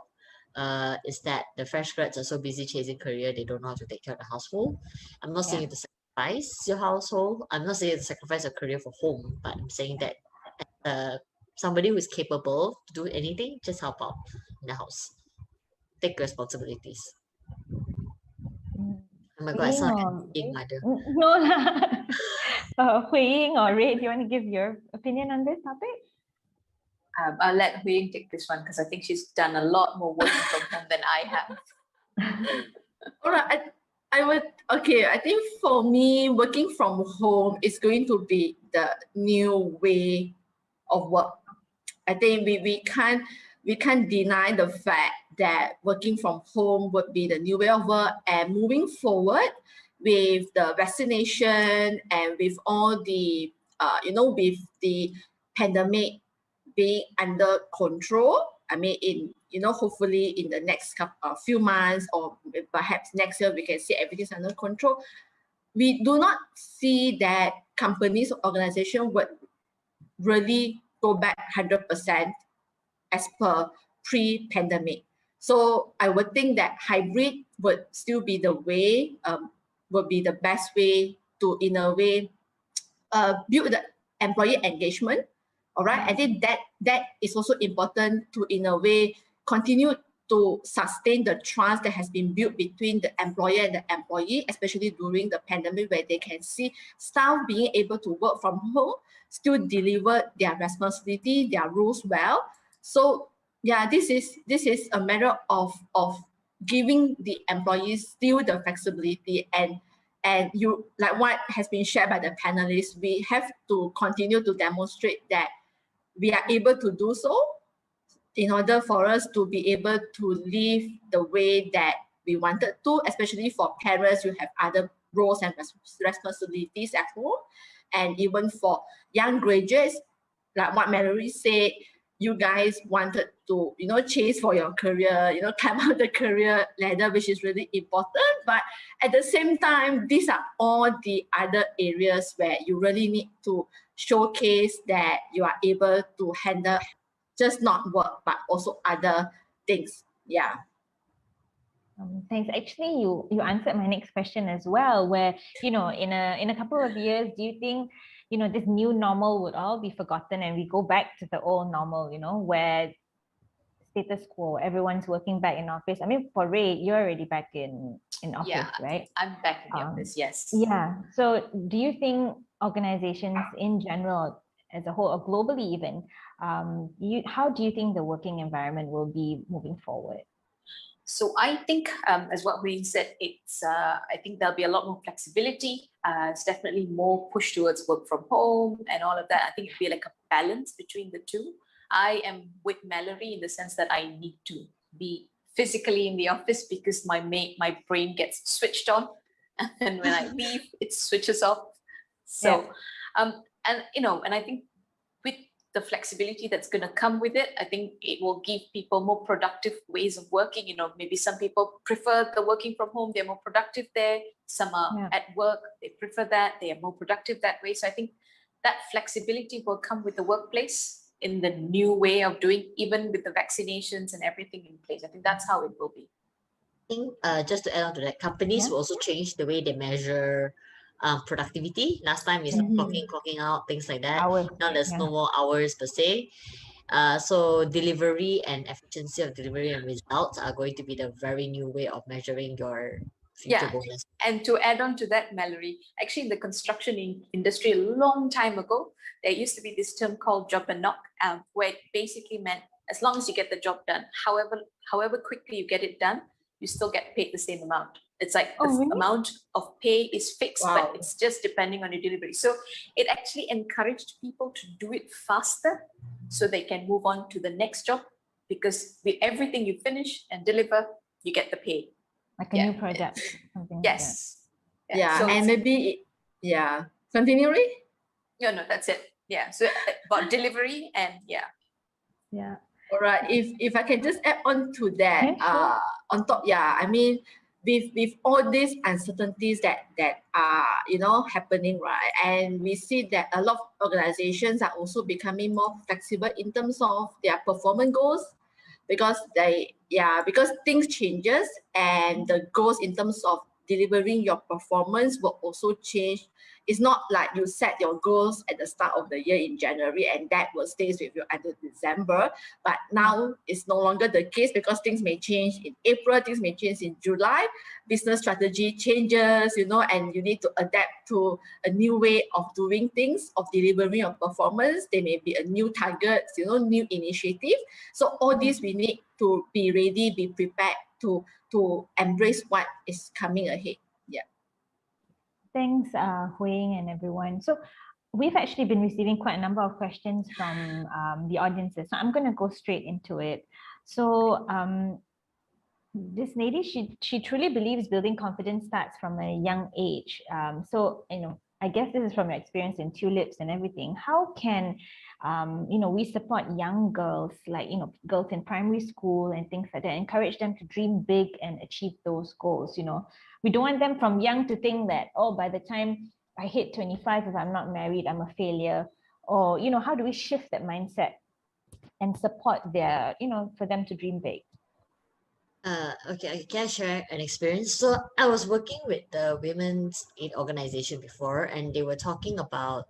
Is that the fresh grads are so busy chasing career, they don't know how to take care of the household. I'm not saying to sacrifice your household. I'm not saying to sacrifice your career for home, but I'm saying that somebody who is capable to do anything, just help out in the house. Take responsibilities. Oh my god, I sound like being mother. No lah. Hui Ying or Ray, do you want to give your opinion on this topic? I'll let Hui Ying take this one because I think she's done a lot more working from home than I have. All right, I think for me, working from home is going to be the new way of work. I think we can't deny the fact that working from home would be the new way of work, and moving forward with the vaccination and with all the with the pandemic being under control. I mean, hopefully in the next few months or perhaps next year, we can see everything's under control. We do not see that companies or organizations would really go back 100% as per pre-pandemic. So I would think that hybrid would still be the way, would be the best way to, in a way, build the employee engagement. All right, I think that is also important to, in a way, continue to sustain the trust that has been built between the employer and the employee, especially during the pandemic, where they can see staff being able to work from home, still deliver their responsibility, their roles well. So yeah, this is a matter of giving the employees still the flexibility, and you, like what has been shared by the panelists, we have to continue to demonstrate that we are able to do so in order for us to be able to live the way that we wanted to, especially for parents who have other roles and responsibilities at home, and even for young graduates, like what Mallory said, you guys wanted to, chase for your career, climb out the career ladder, which is really important. But at the same time, these are all the other areas where you really need to showcase that you are able to handle just not work, but also other things. Yeah. Thanks. Actually, you answered my next question as well, where, in a couple of years, do you think, this new normal would all be forgotten and we go back to the old normal, where status quo, everyone's working back in office? I mean, for Ray, you're already back in office, Yeah, right? I'm back in the office, yes. Yeah. So do you think organizations in general, as a whole, or globally even, how do you think the working environment will be moving forward? So I think, as what we said, I think there'll be a lot more flexibility. It's definitely more push towards work from home and all of that. I think it'll be like a balance between the two. I am with Mallory in the sense that I need to be physically in the office because my brain gets switched on, and then when I leave, it switches off. So, and I think with the flexibility that's going to come with it, I think it will give people more productive ways of working. Maybe some people prefer the working from home, they're more productive there. Some are at work, they prefer that, they are more productive that way. So I think that flexibility will come with the workplace in the new way of doing, even with the vaccinations and everything in place. I think that's how it will be. I think just to add on to that, companies will also change the way they measure productivity. Last time is clocking out, things like that. Hours, Now there's no more hours per se. So delivery and efficiency of delivery and results are going to be the very new way of measuring your future bonus. And to add on to that, Mallory, actually in the construction industry a long time ago, there used to be this term called job and knock, where it basically meant as long as you get the job done, however quickly you get it done, you still get paid the same amount. It's like the amount of pay is fixed, but it's just depending on your delivery. So it actually encouraged people to do it faster so they can move on to the next job, because with everything you finish and deliver, you get the pay. Like a new project, something like that. Yeah, so and maybe, continue, Ray? No, that's it. Yeah, so about delivery and All right, if I can just add on to that, on top, I mean, with all these uncertainties that are happening, right, and we see that a lot of organizations are also becoming more flexible in terms of their performance goals, because because things changes and the goals in terms of delivering your performance will also change. It's not like you set your goals at the start of the year in January and that will stay with you until December. But now it's no longer the case, because things may change in April, things may change in July, business strategy changes, and you need to adapt to a new way of doing things, of delivering your performance. There may be a new target, new initiative. So all this we need to be ready, be prepared to embrace what is coming ahead. Thanks, Hui Ying and everyone. So we've actually been receiving quite a number of questions from the audiences. So I'm going to go straight into it. So this lady, she truly believes building confidence starts from a young age. So, I guess this is from your experience in Tulips and everything. How can, we support young girls, like, girls in primary school and things like that, encourage them to dream big and achieve those goals? We don't want them from young to think that, by the time I hit 25, if I'm not married, I'm a failure. Or, how do we shift that mindset and support their, for them to dream big? Okay, can I share an experience? So I was working with the women's aid organization before, and they were talking about,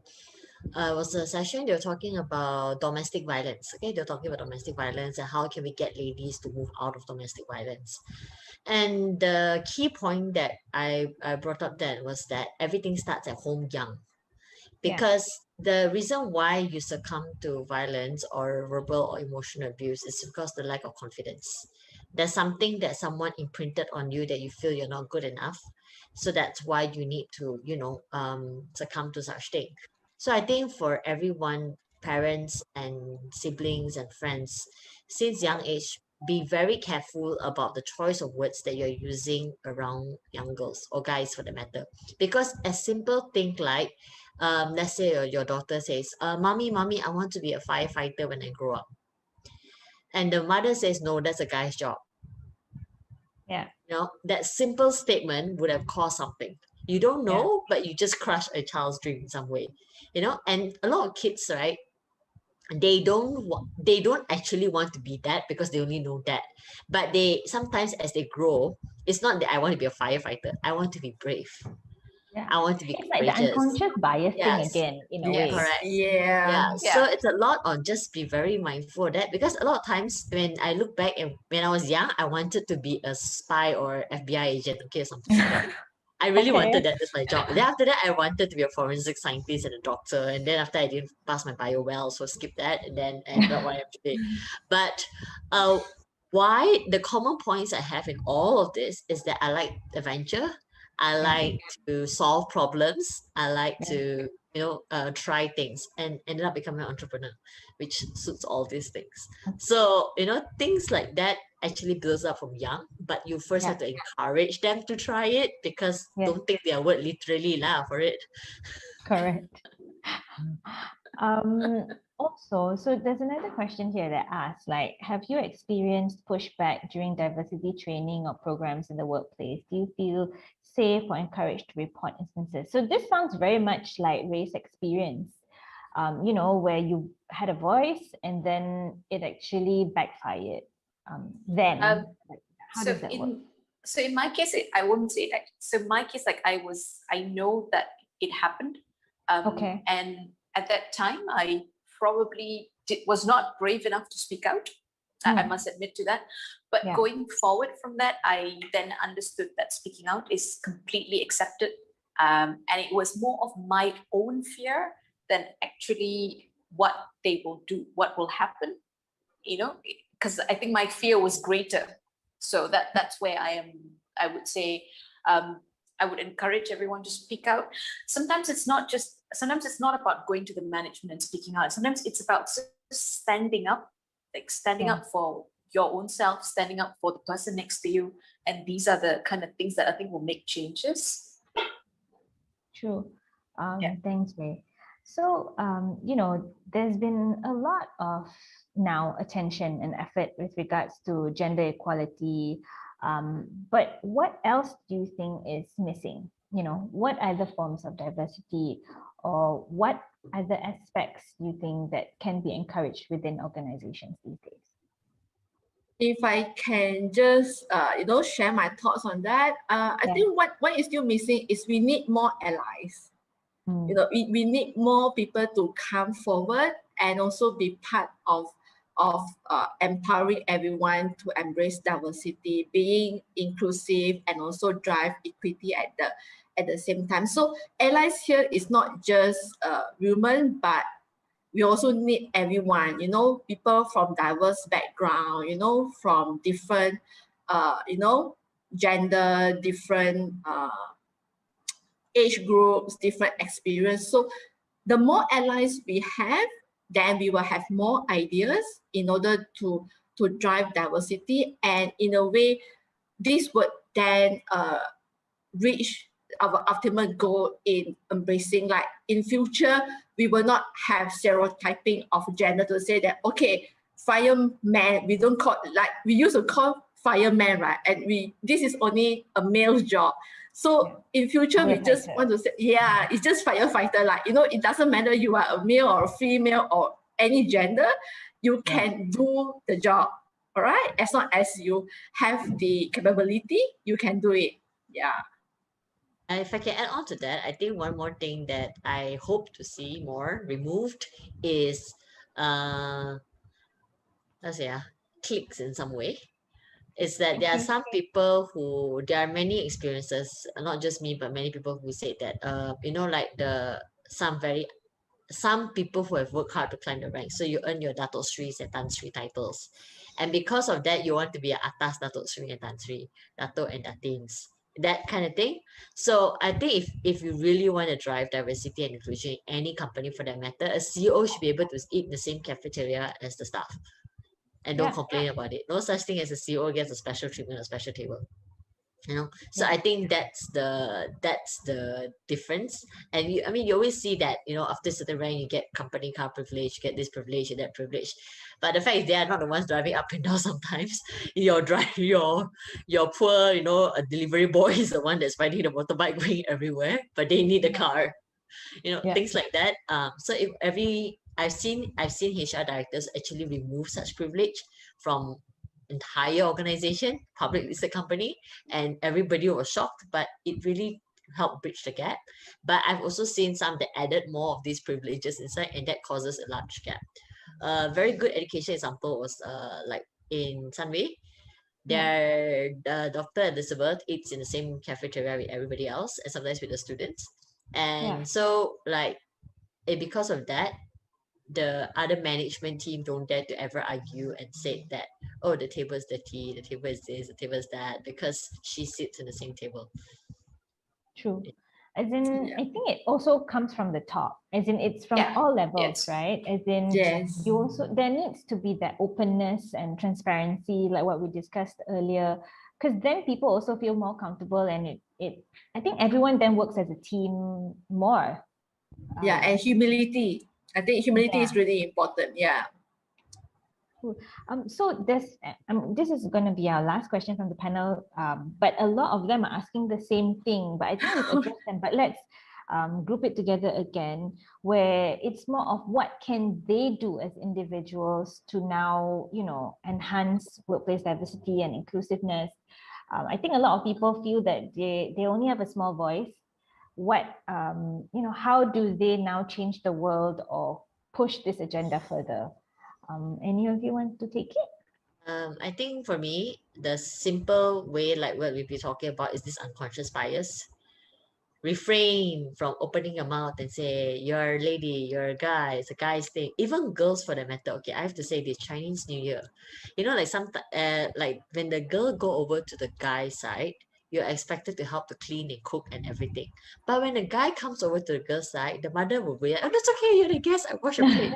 it was a session, they were talking about domestic violence. Okay, they were talking about domestic violence and how can we get ladies to move out of domestic violence. And the key point that I brought up then was that everything starts at home young. Because the reason why you succumb to violence or verbal or emotional abuse is because the lack of confidence. There's something that someone imprinted on you that you feel you're not good enough. So that's why you need to, succumb to such thing. So I think for everyone, parents and siblings and friends, since young age, be very careful about the choice of words that you're using around young girls or guys for the matter. Because a simple thing like, let's say your daughter says, mommy, I want to be a firefighter when I grow up. And the mother says, no, that's a guy's job. Yeah. That simple statement would have caused something. You don't know, but you just crush a child's dream in some way. And a lot of kids, right? They don't actually want to be that because they only know that. But they sometimes as they grow, it's not that I want to be a firefighter. I want to be brave. Yeah. I want to be It's like the courageous. unconscious bias thing Yes. again, in a Yes. way. Correct. Yeah. So it's a lot on just be very mindful of that, because a lot of times when I look back and when I was young, I wanted to be a spy or FBI agent, okay, something like that. I really Okay. wanted that as my job. Then after that, I wanted to be a forensic scientist and a doctor. And then after I didn't pass my bio well, so skip that. And then I ended up what I am today. But why the common points I have in all of this is that I like adventure. I like to solve problems. I like to try things, and ended up becoming an entrepreneur, which suits all these things. So things like that actually builds up from young, but you first have to encourage them to try it, because don't take their word literally lah for it. Correct. Also, so there's another question here that asks, like, have you experienced pushback during diversity training or programs in the workplace? Do you feel safe or encouraged to report instances? So this sounds very much like Ray's experience, where you had a voice and then it actually backfired. How does that work? So in my case, I wouldn't say that. So in my case, like I know that it happened. Okay. And at that time, I probably was not brave enough to speak out. I must admit to that. But going forward from that, I then understood that speaking out is completely accepted. And it was more of my own fear than actually what they will do, what will happen, because I think my fear was greater. So that's where I would say, I would encourage everyone to speak out. Sometimes it's not about going to the management and speaking out. Sometimes it's about just standing up, up for your own self, standing up for the person next to you. And these are the kind of things that I think will make changes. True. Thanks, Ray. So, there's been a lot of now attention and effort with regards to gender equality. But what else do you think is missing? What other forms of diversity or what other aspects you think that can be encouraged within organizations these days? If I can just share my thoughts on that, I think what is still missing is we need more allies. We need more people to come forward and also be part of empowering everyone to embrace diversity, being inclusive, and also drive equity at the same time. So allies here is not just women, but we also need everyone, people from diverse background, from different, gender, different age groups, different experience. So the more allies we have, then we will have more ideas in order to drive diversity. And in a way, this would then reach our ultimate goal in embracing, like in future, we will not have stereotyping of gender to say that, okay, fireman, we don't call, like we used to call fireman, right? And this is only a male's job. So in future, we just want to say, it's just firefighter. Like, it doesn't matter you are a male or a female or any gender, you can do the job, all right? As long as you have the capability, you can do it. Yeah. And if I can add on to that, I think one more thing that I hope to see more removed is, cliques in some way. Is that there are some people who, there are many experiences, not just me, but many people who say that, like some very some people who have worked hard to climb the ranks. So you earn your Dato Sris and Tan Sri titles. And because of that, you want to be an atas Dato Sri and Tan Sri, Dato and Datins, that kind of thing. So I think if you really want to drive diversity and inclusion in any company for that matter, a CEO should be able to eat in the same cafeteria as the staff. And don't complain about it. No such thing as a CEO gets a special treatment or special table. So I think that's the difference. And I mean, you always see that, after certain rank you get company car privilege, you get this privilege and that privilege, but the fact is they are not the ones driving up and down. Sometimes your poor, a delivery boy is the one that's riding the motorbike going everywhere, but they need a car, things like that. So if I've seen HR directors actually remove such privilege from entire organization, public listed company, and everybody was shocked, but it really helped bridge the gap. But I've also seen some that added more of these privileges inside, and that causes a large gap. A very good education example was like in Sunway, their Dr. Elizabeth eats in the same cafeteria with everybody else, and sometimes with the students. And so because of that, the other management team don't dare to ever argue and say that, oh, the table is dirty, the table is this, the table is that, because she sits in the same table. True. As in, I think it also comes from the top. As in, it's from all levels, right? As in, you also, there needs to be that openness and transparency, like what we discussed earlier, because then people also feel more comfortable, and I think everyone then works as a team more. And humility. I think humility is really important. Yeah. So this is going to be our last question from the panel, but a lot of them are asking the same thing, but I think we've addressed them, but let's group it together again, where it's more of what can they do as individuals to now, enhance workplace diversity and inclusiveness. I think a lot of people feel that they only have a small voice. How do they now change the world or push this agenda further? Any of you want to take it? I think for me, the simple way, like what we've been talking about, is this unconscious bias. Refrain from opening your mouth and say, you're a lady, you're a guy, it's a guy's thing. Even girls for that matter. Okay, I have to say this, Chinese New Year. Like when the girl go over to the guy side, you're expected to help to clean and cook and everything. But when the guy comes over to the girl side, the mother will be like, oh, that's okay, you're the guest, I wash your plate.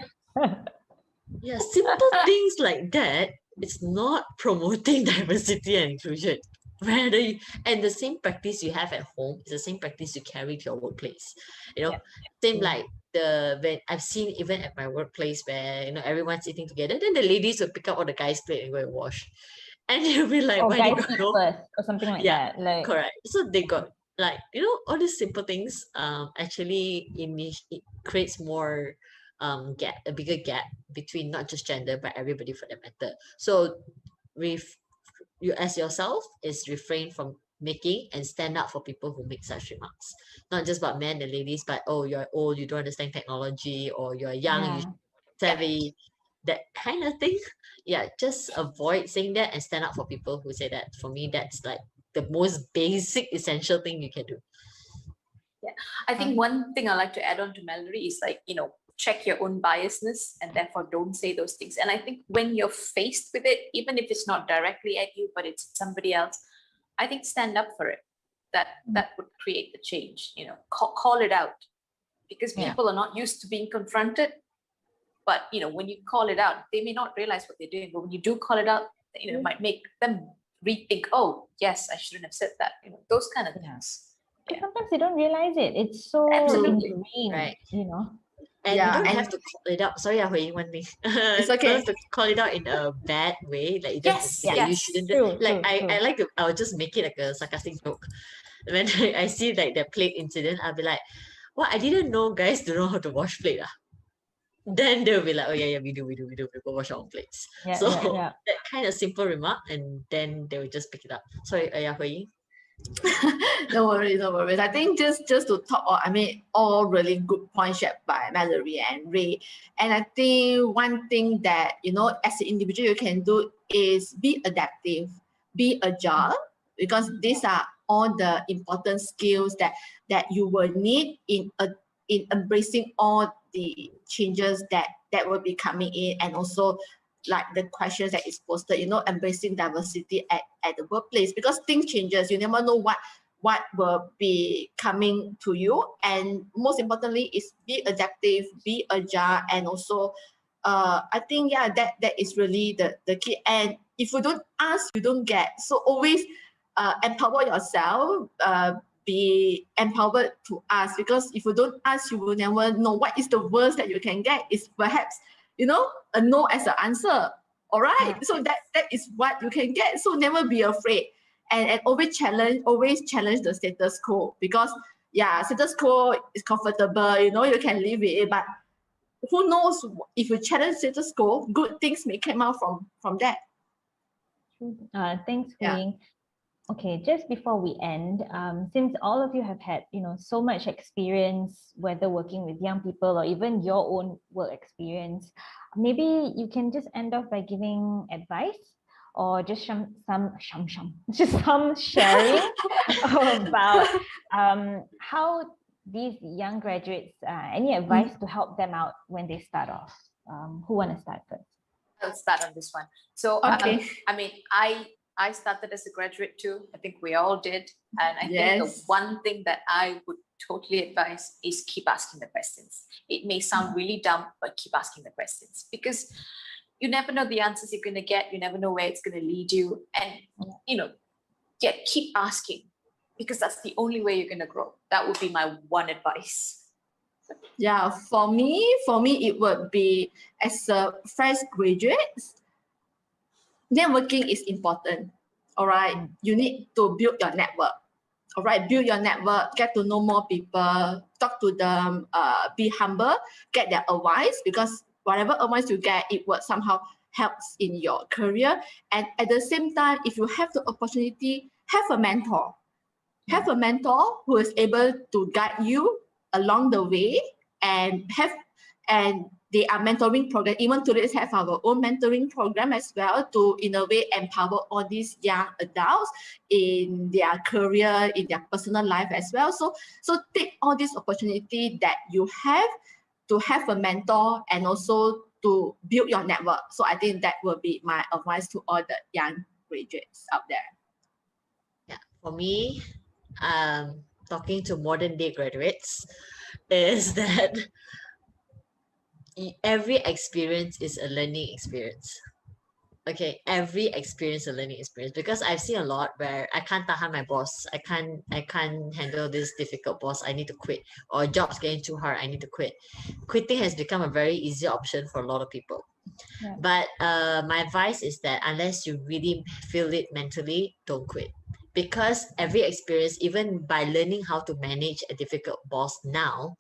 Yeah, simple things like that. It's not promoting diversity and inclusion. And the same practice you have at home is the same practice you carry to your workplace. Same like when I've seen even at my workplace where everyone's eating together, then the ladies will pick up all the guys' plate and go and wash. And you'll be like, why guys eat first or something like that. Like, correct. So they got all these simple things actually it creates more a bigger gap between not just gender but everybody for that matter. So you as yourself is refrain from making and stand up for people who make such remarks, not just about men and ladies, but you're old, you don't understand technology, or you're young, you savvy, that kind of thing. Just avoid saying that and stand up for people who say that. For me, that's like the most basic essential thing you can do. I think one thing I like to add on to Mallory is check your own biasness and therefore don't say those things. And I think when you're faced with it, even if it's not directly at you, but it's somebody else, I think stand up for it. That would create the change, call it out, because people are not used to being confronted. But, when you call it out, they may not realize what they're doing, but when you do call it out, it might make them rethink, oh, yes, I shouldn't have said that, those kind of things. Sometimes they don't realize it. It's so ingrained, right? And you don't have to call it out. Sorry, Hui, one thing. It's okay. You don't have to call it out in a bad way. Like you just you shouldn't. I will just make it like a sarcastic joke. When I see like the plate incident, I'll be like, "Well, I didn't know guys don't know how to wash plate." Then they'll be like, "Oh yeah, we do. We go wash our own plates." That kind of simple remark, and then they will just pick it up. Sorry, Hui. No worries. I think just to talk, all really good points shared by Mallory and Ray. And I think one thing that, as an individual you can do is be adaptive, be agile, because these are all the important skills that you will need in embracing all the changes that will be coming in, and also like the questions that is posted, embracing diversity at the workplace, because things changes. You never know what will be coming to you, and most importantly is be adaptive, be agile, and also I think that is really the key. And if you don't ask, you don't get. So always empower yourself, be empowered to ask, because if you don't ask, you will never know what is the worst that you can get. Is perhaps a no as an answer. All right, so that is what you can get. So never be afraid, and always challenge the status quo, because status quo is comfortable, you can live with it, but who knows, if you challenge status quo, good things may come out from that. Thanks, Hui Ying. Okay, just before we end, since all of you have had, so much experience, whether working with young people or even your own work experience, maybe you can just end off by giving advice or just some sharing about how these young graduates, any advice to help them out when they start off. Who want to start first? I'll start on this one. So, Okay. I started as a graduate too. I think we all did. And I think the Yes. one thing that I would totally advise is keep asking the questions. It may sound really dumb, but keep asking the questions, because you never know the answers you're going to get. You never know where it's going to lead you. And, keep asking, because that's the only way you're going to grow. That would be my one advice. Yeah, for me, it would be, as a fresh graduate, networking is important. All right, you need to build your network. All right, build your network, get to know more people, talk to them, be humble, get their advice, because whatever advice you get, it will somehow helps in your career. And at the same time, if you have the opportunity, have a mentor. Have a mentor who is able to guide you along the way, and they are mentoring program. Even today, have our own mentoring program as well, to in a way empower all these young adults in their career, in their personal life as well. So take all this opportunity that you have to have a mentor, and also to build your network. So I think that will be my advice to all the young graduates out there. Yeah, for me, talking to modern day graduates, is that every experience is a learning experience. Okay, every experience a learning experience, because I've seen a lot where I can't tahan my boss, I can't handle this difficult boss, I need to quit, or job's getting too hard, I need to quit. Quitting has become a very easy option for a lot of people. Yeah. But my advice is that unless you really feel it mentally, don't quit, because every experience, even by learning how to manage a difficult boss now,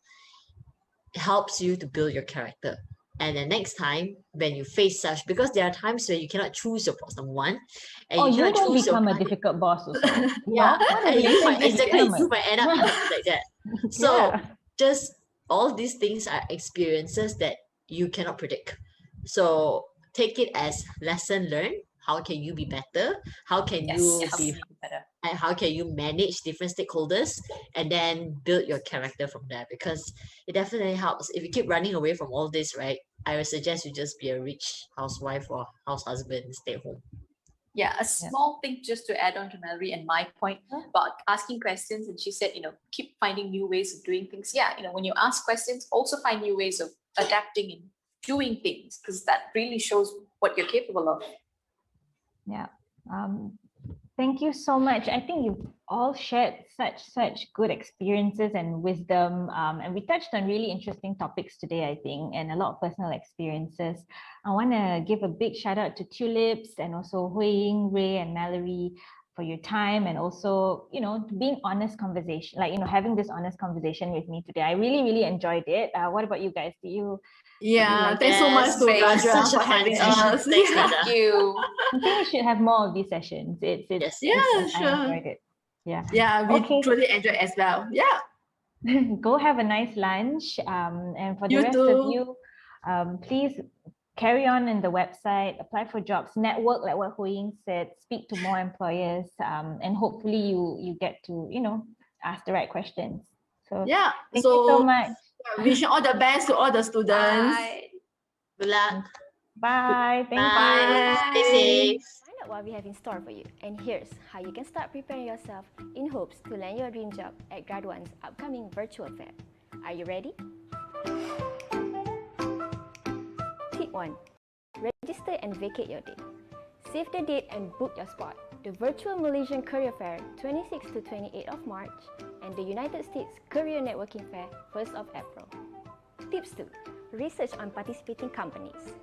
helps you to build your character. And the next time when you face such, because there are times where you cannot choose your boss, number one, and You cannot don't choose become a your difficult boss also. yeah, and you might become might end up like that. So Yeah. just all these things are experiences that you cannot predict. So take it as lesson learned. How can you be better? How can you Yes, be better. and how can you manage different stakeholders, and then build your character from there, because it definitely helps. If you keep running away from all this, right, I would suggest you just be a rich housewife or house husband and stay home. Yeah, a small thing just to add on to Mallory and my point about asking questions. And she said, keep finding new ways of doing things. Yeah, when you ask questions, also find new ways of adapting and doing things, because that really shows what you're capable of. Yeah. Thank you so much. I think you've all shared such good experiences and wisdom. And we touched on really interesting topics today, I think, and a lot of personal experiences. I want to give a big shout out to Tulips and also Hui Ying, Ray, and Mallory for your time, and also, being honest conversation, having this honest conversation with me today. I really, really enjoyed it. What about you guys? Yeah, thanks so much to Yes, Raja such a for fun having session. us. Thanks, Yeah. Raja. Thank you. I think we should have more of these sessions. Yes. Yeah, I sure. enjoyed it. Yeah. Yeah, we Okay. truly enjoyed as well. Yeah. Go have a nice lunch. And for the You rest too. of you, please carry on in the website, apply for jobs, network, like what Hui Ying said, speak to more employers, and hopefully you get to, ask the right questions. So Yeah. thank you so much. Wishing all the best to all the students. Bye. Good luck. Bye. Thank Bye. Stay safe. Find out what we have in store for you, and here's how you can start preparing yourself in hopes to land your dream job at Grad One's upcoming virtual fair. Are you ready? Tip 1. Register and vacate your day. Save the date and book your spot. The Virtual Malaysian Career Fair 26 to 28 of March and the United States Career Networking Fair 1st of April. Tips 2. Research on participating companies.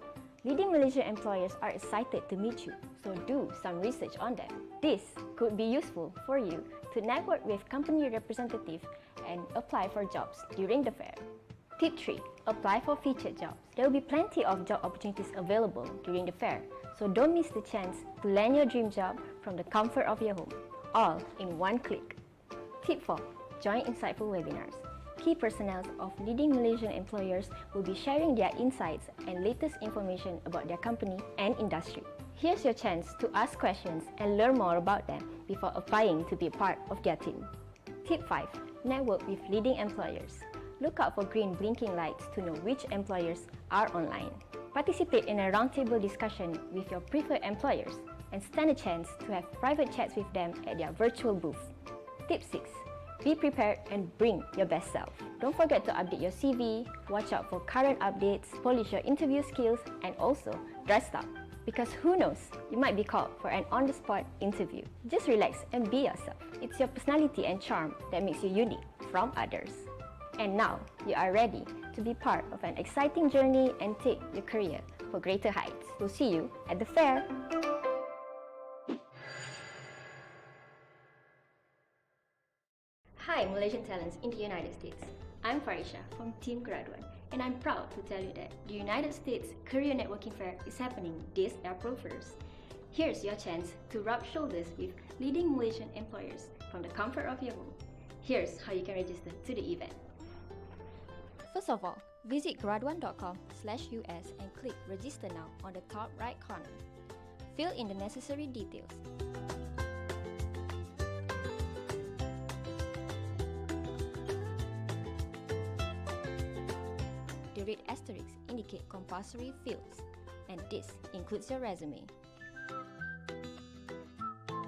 Leading Malaysian employers are excited to meet you, so do some research on them. This could be useful for you to network with company representatives and apply for jobs during the fair. Tip 3. Apply for featured jobs. There will be plenty of job opportunities available during the fair, so don't miss the chance to land your dream job from the comfort of your home, all in one click. Tip 4. Join insightful webinars. Key personnel of leading Malaysian employers will be sharing their insights and latest information about their company and industry. Here's your chance to ask questions and learn more about them before applying to be a part of their team. Tip 5. Network with leading employers. Look out for green blinking lights to know which employers are online. Participate in a roundtable discussion with your preferred employers and stand a chance to have private chats with them at their virtual booth. Tip 6. Be prepared and bring your best self. Don't forget to update your CV, watch out for current updates, polish your interview skills, and also dress up. Because who knows, you might be called for an on-the-spot interview. Just relax and be yourself. It's your personality and charm that makes you unique from others. And now, you are ready to be part of an exciting journey and take your career for greater heights. We'll see you at the fair. Hi Malaysian talents in the United States. I'm Farisha from Team Grad One, and I'm proud to tell you that the United States Career Networking Fair is happening this April 1st. Here's your chance to rub shoulders with leading Malaysian employers from the comfort of your home. Here's how you can register to the event. First of all, visit grad1.com/US and click Register Now on the top right corner. Fill in the necessary details. The red asterisks indicate compulsory fields, and this includes your resume.